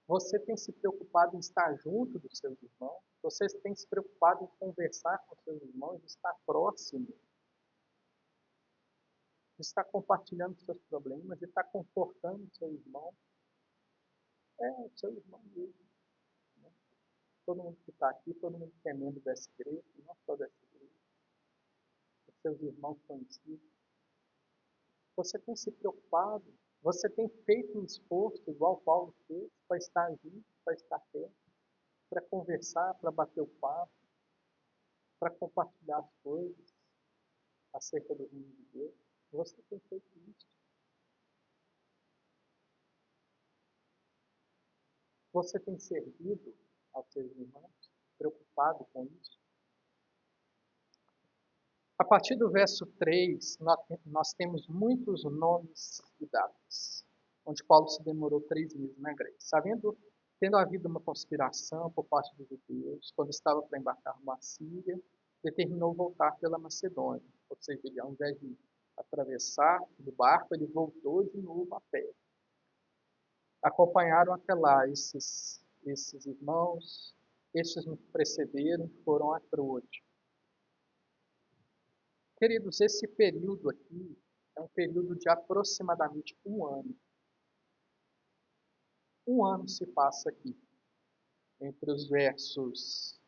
Você tem se preocupado em estar junto dos seus irmãos? Você tem se preocupado em conversar com os seus irmãos, de estar próximo, de estar compartilhando os seus problemas, de estar confortando o seu irmão? O seu irmão mesmo. Né? Todo mundo que está aqui, todo mundo que é membro dessa igreja, não só dessa igreja, os seus irmãos conhecidos. Você tem se preocupado? Você tem feito um esforço, igual Paulo fez, para estar junto, para estar perto, para conversar, para bater o papo, para compartilhar as coisas acerca do reino de Deus? Você tem feito isso? Você tem servido aos seus irmãos, preocupado com isso? A partir do verso 3, nós temos muitos nomes e datas, onde Paulo se demorou 3 meses na Grécia. Tendo havido uma conspiração por parte dos judeus, quando estava para embarcar rumo à Síria, determinou voltar pela Macedônia. Ou seja, ele, ao invés de atravessar do barco, ele voltou de novo a pé. Acompanharam até lá esses esses irmãos, estes nos precederam, foram a Troade. Queridos, esse período aqui é um período de aproximadamente um ano. Um ano se passa aqui, entre os versos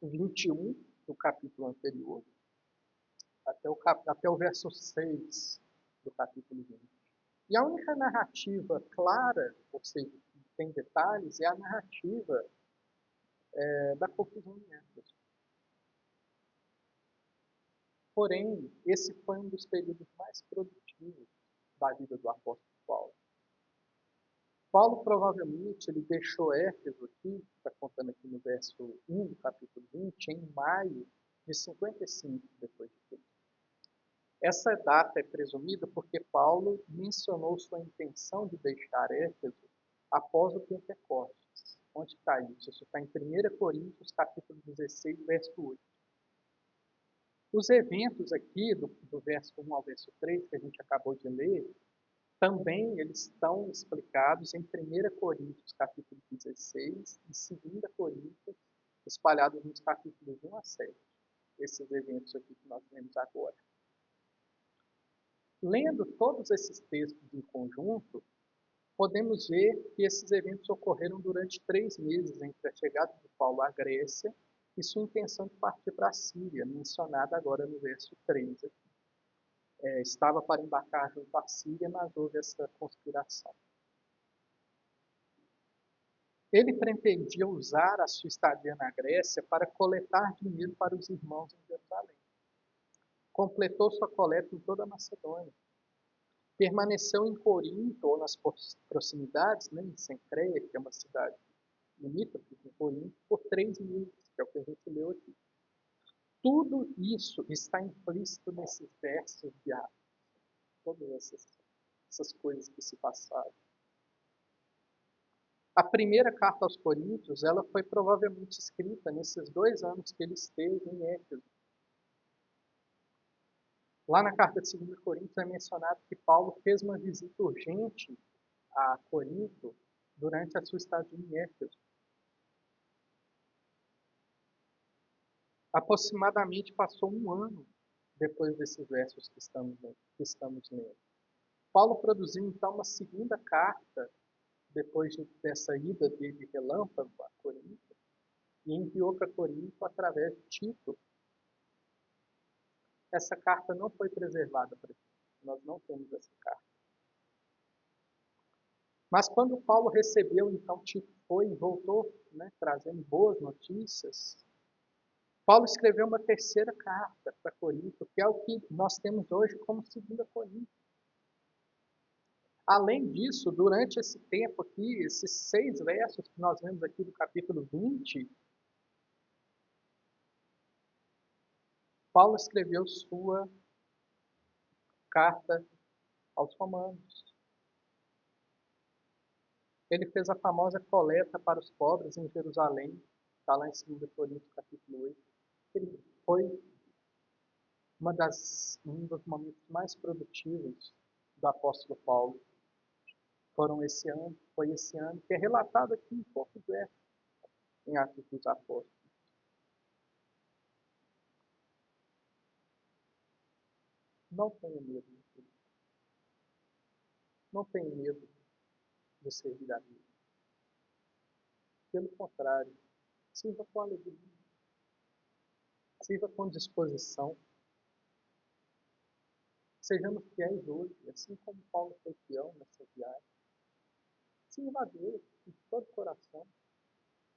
21 do capítulo anterior até o verso 6 do capítulo 20. E a única narrativa clara, ou seja, que tem detalhes, é a narrativa da confusão em Éfeso. Porém, esse foi um dos períodos mais produtivos da vida do apóstolo Paulo. Paulo provavelmente ele deixou Éfeso aqui, está contando aqui no verso 1 do capítulo 20, em maio de 55 depois de Cristo. Essa data é presumida porque Paulo mencionou sua intenção de deixar Éfeso após o Pentecostes. Onde está isso? Isso está em 1 Coríntios, capítulo 16, verso 8. Os eventos aqui, do verso 1 ao verso 3, que a gente acabou de ler, também eles estão explicados em 1 Coríntios, capítulo 16, e 2 Coríntios, espalhados nos capítulos 1 a 7. Esses eventos aqui que nós vemos agora. Lendo todos esses textos em conjunto, podemos ver que esses eventos ocorreram durante 3 meses entre a chegada de Paulo à Grécia e sua intenção de partir para a Síria, mencionada agora no verso 13. Estava para embarcar junto à Síria, mas houve essa conspiração. Ele pretendia usar a sua estadia na Grécia para coletar dinheiro para os irmãos em Jerusalém. Completou sua coleta em toda a Macedônia. Permaneceu em Corinto, ou nas proximidades, em Cencreia, que é uma cidade limítrofe com Corinto, por 3 meses, que é o que a gente leu aqui. Tudo isso está implícito nesses versos de Atos. Todas essas coisas que se passaram. A primeira carta aos Coríntios, ela foi provavelmente escrita nesses 2 anos que ele esteve em Éfeso. Lá na carta de 2 Coríntios é mencionado que Paulo fez uma visita urgente a Corinto durante a sua estadia em Éfeso. Aproximadamente passou um ano depois desses versos que estamos lendo. Paulo produziu então uma segunda carta depois dessa ida dele relâmpago a Corinto e enviou para Corinto através de Tito. Essa carta não foi preservada para gente. Nós não temos essa carta. Mas quando Paulo recebeu, então Tito foi e voltou, trazendo boas notícias. Paulo escreveu uma terceira carta para Corinto, que é o que nós temos hoje como 2 Coríntios. Além disso, durante esse tempo aqui, esses 6 versos que nós vemos aqui do capítulo 20, Paulo escreveu sua carta aos Romanos. Ele fez a famosa coleta para os pobres em Jerusalém, está lá em 2 Coríntios, capítulo 8. Ele foi um dos momentos mais produtivos do apóstolo Paulo. Foi esse ano que é relatado aqui em poucos versos, em Atos dos Apóstolos. Não tenha medo, meu filho. Não tenha medo de servir a Deus. Pelo contrário, sirva com alegria. Sirva com disposição. Sejamos fiéis hoje, assim como Paulo foi fiel nessa viagem. Sirva a Deus de todo o coração.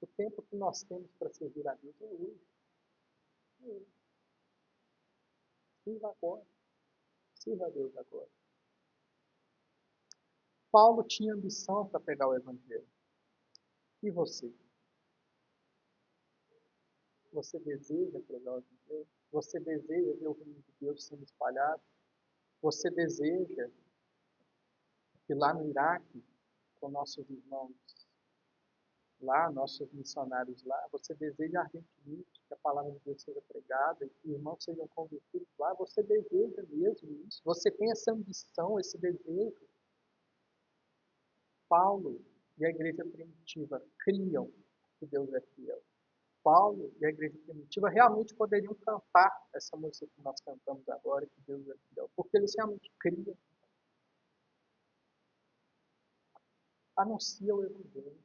O tempo que nós temos para servir a Deus é hoje. É hoje. Sirva agora. Sirva a Deus agora. Paulo tinha ambição para pegar o Evangelho. E você? Você deseja pregar o Evangelho? Você deseja ver o reino de Deus sendo espalhado? Você deseja que lá no Iraque, com nossos irmãos lá, nossos missionários lá, você deseja ardentemente que a palavra de Deus seja pregada e que irmãos sejam convertidos lá? Você deseja mesmo isso? Você tem essa ambição, esse desejo? Paulo e a igreja primitiva criam que Deus é fiel. Paulo e a igreja primitiva realmente poderiam cantar essa música que nós cantamos agora, que Deus é fiel, porque eles realmente criam. Anuncia o evangelho,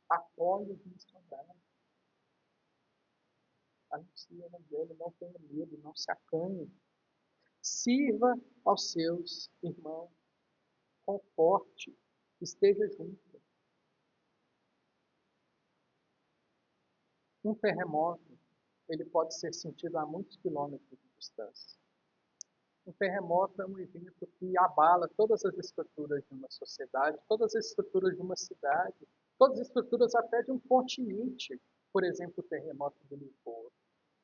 apoia os missionários, anuncia o evangelho, não tenha medo, não se acanhe. Sirva aos seus irmãos, conforte, esteja junto. Um terremoto, ele pode ser sentido a muitos quilômetros de distância. Um terremoto é um evento que abala todas as estruturas de uma sociedade, todas as estruturas de uma cidade, todas as estruturas até de um continente. Por exemplo, o terremoto de Lisboa.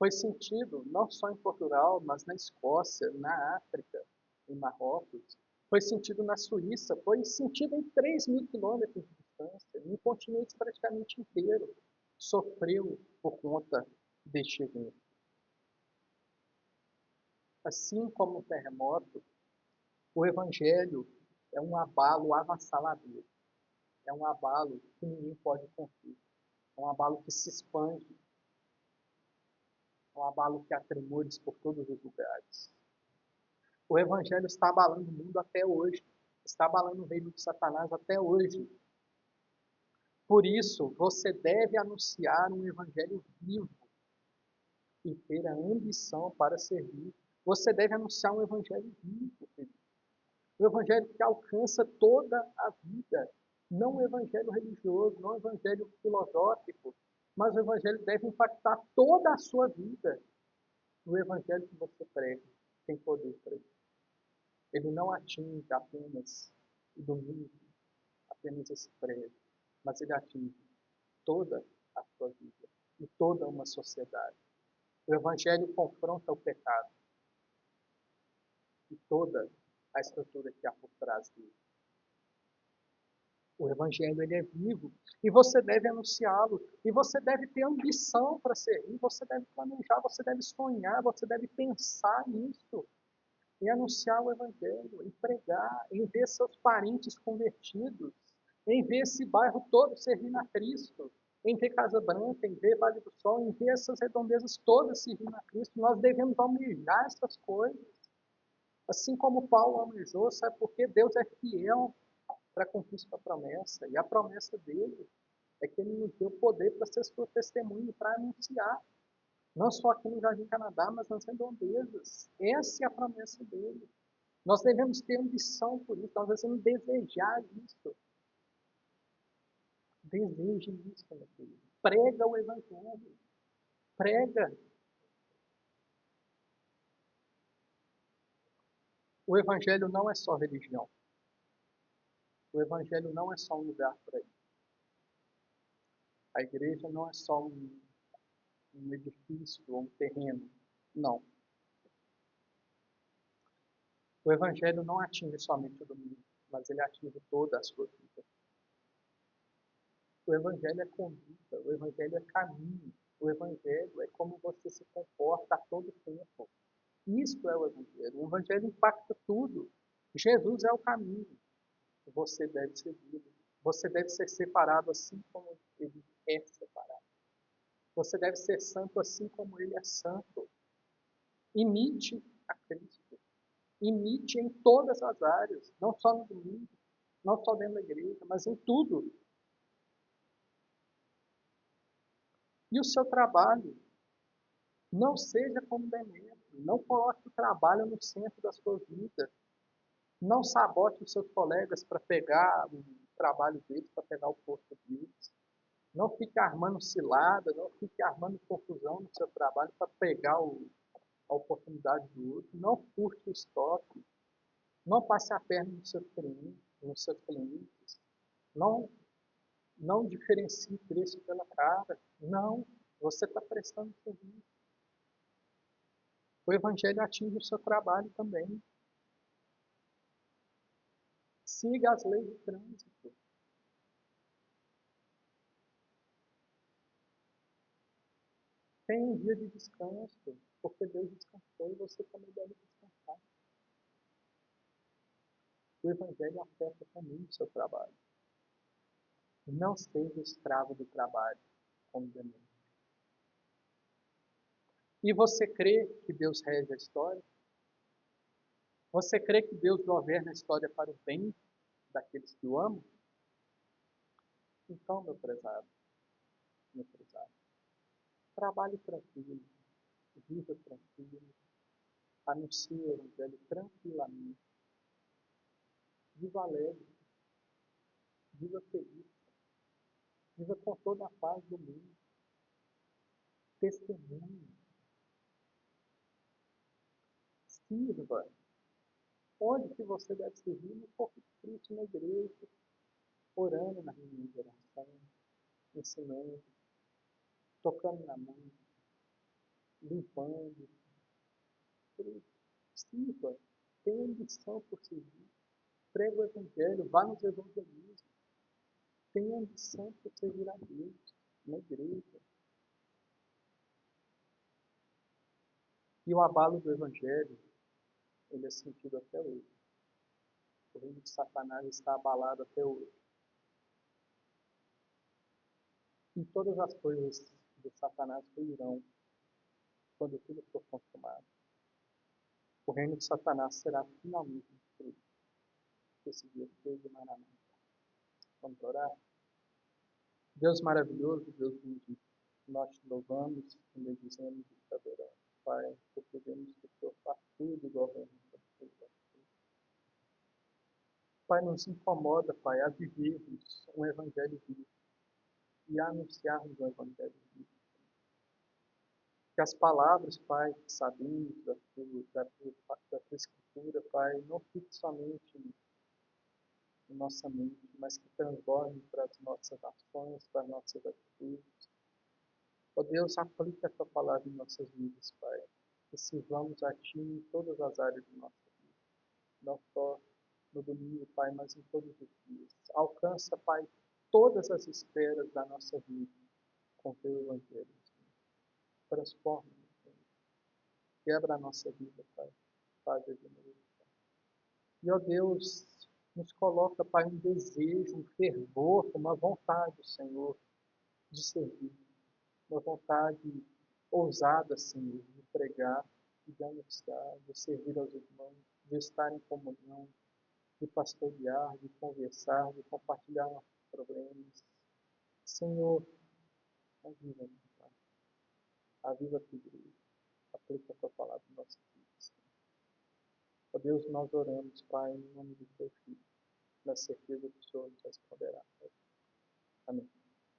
Foi sentido não só em Portugal, mas na Escócia, na África, em Marrocos. Foi sentido na Suíça, foi sentido em 3.000 quilômetros de distância, um continente praticamente inteiro sofreu por conta deste evento. Assim como o terremoto, o Evangelho é um abalo avassalador. É um abalo que ninguém pode conter. É um abalo que se expande. É um abalo que há tremores por todos os lugares. O Evangelho está abalando o mundo até hoje. Está abalando o reino de Satanás até hoje. Por isso, você deve anunciar um Evangelho vivo e ter a ambição para servir. Você deve anunciar um Evangelho vivo, querido. O Evangelho que alcança toda a vida. Não o Evangelho religioso, não o Evangelho filosófico, mas o Evangelho deve impactar toda a sua vida. O Evangelho que você prega tem poder para isso. Ele não atinge apenas o domingo, apenas esse prédio, mas ele atinge toda a sua vida e toda uma sociedade. O Evangelho confronta o pecado e toda a estrutura que há por trás dele. O Evangelho ele é vivo e você deve anunciá-lo. E você deve ter ambição para servir, você deve planejar, você deve sonhar, você deve pensar nisso. Em anunciar o Evangelho, em pregar, em ver seus parentes convertidos, em ver esse bairro todo servindo a Cristo, em ver Casa Branca, em ver Vale do Sol, em ver essas redondezas todas servindo a Cristo. Nós devemos almejar essas coisas. Assim como Paulo almejou, sabe por quê? Deus é fiel para cumprir sua promessa. E a promessa dele é que ele nos deu poder para ser sua testemunha, para anunciar. Não só aqui no Jardim Canadá, mas nas redondezas. Essa é a promessa dele. Nós devemos ter ambição por isso, nós devemos desejar isso. Deseje isso, meu filho. Prega o Evangelho. Prega. O Evangelho não é só religião. O Evangelho não é só um lugar para ir. A igreja não é só um edifício ou um terreno. Não. O Evangelho não atinge somente o domingo, mas ele atinge toda a sua vida. O Evangelho é conduta, o Evangelho é caminho, o Evangelho é como você se comporta a todo tempo. Isso é o Evangelho. O Evangelho impacta tudo. Jesus é o caminho. Você deve segui-lo. Você deve ser separado assim como ele é separado. Você deve ser santo assim como ele é santo. Imite a Cristo. Imite em todas as áreas, não só no domingo, não só dentro da igreja, mas em tudo. E o seu trabalho, não seja como Demétrio, não coloque o trabalho no centro da sua vida. Não sabote os seus colegas para pegar o trabalho deles, para pegar o posto deles. Não fique armando cilada, não fique armando confusão no seu trabalho para pegar a oportunidade do outro. Não curte o estoque. Não passe a perna nos seus clientes. Não, não diferencie preço pela cara. Não, você está prestando serviço. O Evangelho atinge o seu trabalho também. Siga as leis de trânsito. Tenha um dia de descanso, porque Deus descansou e você também deve descansar. O Evangelho afeta também o seu trabalho. Não seja escravo do trabalho, como demônio. E você crê que Deus rege a história? Você crê que Deus governa a história para o bem daqueles que o amam? Então, meu prezado, trabalhe tranquilo, viva tranquilo, anuncie o Evangelho tranquilamente, viva alegre, viva feliz, viva com toda a paz do mundo, testemunhe, sirva. Onde que você deve servir? No corpo de Cristo, na igreja, orando na reunião de oração, ensinando, tocando na mão, limpando. Sirva, tenha ambição por servir. Prega o Evangelho, vá nos evangelismos. Tenha ambição por servir a Deus na igreja. E o abalo do Evangelho, ele é sentido até hoje. O reino de Satanás está abalado até hoje. E todas as coisas de Satanás ruirão quando tudo for consumado. O reino de Satanás será finalmente destruído. Esse dia de Maranata. Vamos orar? Deus maravilhoso, Deus bendito, nós te louvamos e bendizemos e te adoramos, Pai, porque vemos que o Senhor faz tudo e governa tudo. Pai, nos incomoda, Pai, a vivermos um evangelho vivo e a anunciarmos o evangelho vivo. Que as palavras, Pai, que sabemos da tua escritura, Pai, não fiquem somente em nossa mente, mas que transbordem para as nossas ações, para as nossas atitudes. Ó Deus, aplica a tua palavra em nossas vidas, Pai. Que sirvamos a Ti em todas as áreas de nossa vida. Não só no domingo, Pai, mas em todos os dias. Alcança, Pai, todas as esferas da nossa vida com o Teu Evangelho. Transforma-nos, Senhor. Quebra a nossa vida, Pai. Faz de novo. E, ó Deus, nos coloca, Pai, um desejo, um fervor, uma vontade, Senhor, de servir. Uma vontade ousada, Senhor, de pregar, de anunciar, de servir aos irmãos, de estar em comunhão, de pastorear, de conversar, de compartilhar nossos problemas. Senhor, ajuda-nos, Pai. Aviva a tua igreja. Aplica a tua palavra em nossas vidas. Ó Deus, nós oramos, Pai, em nome do teu Filho, na certeza que o Senhor nos responderá. Amém.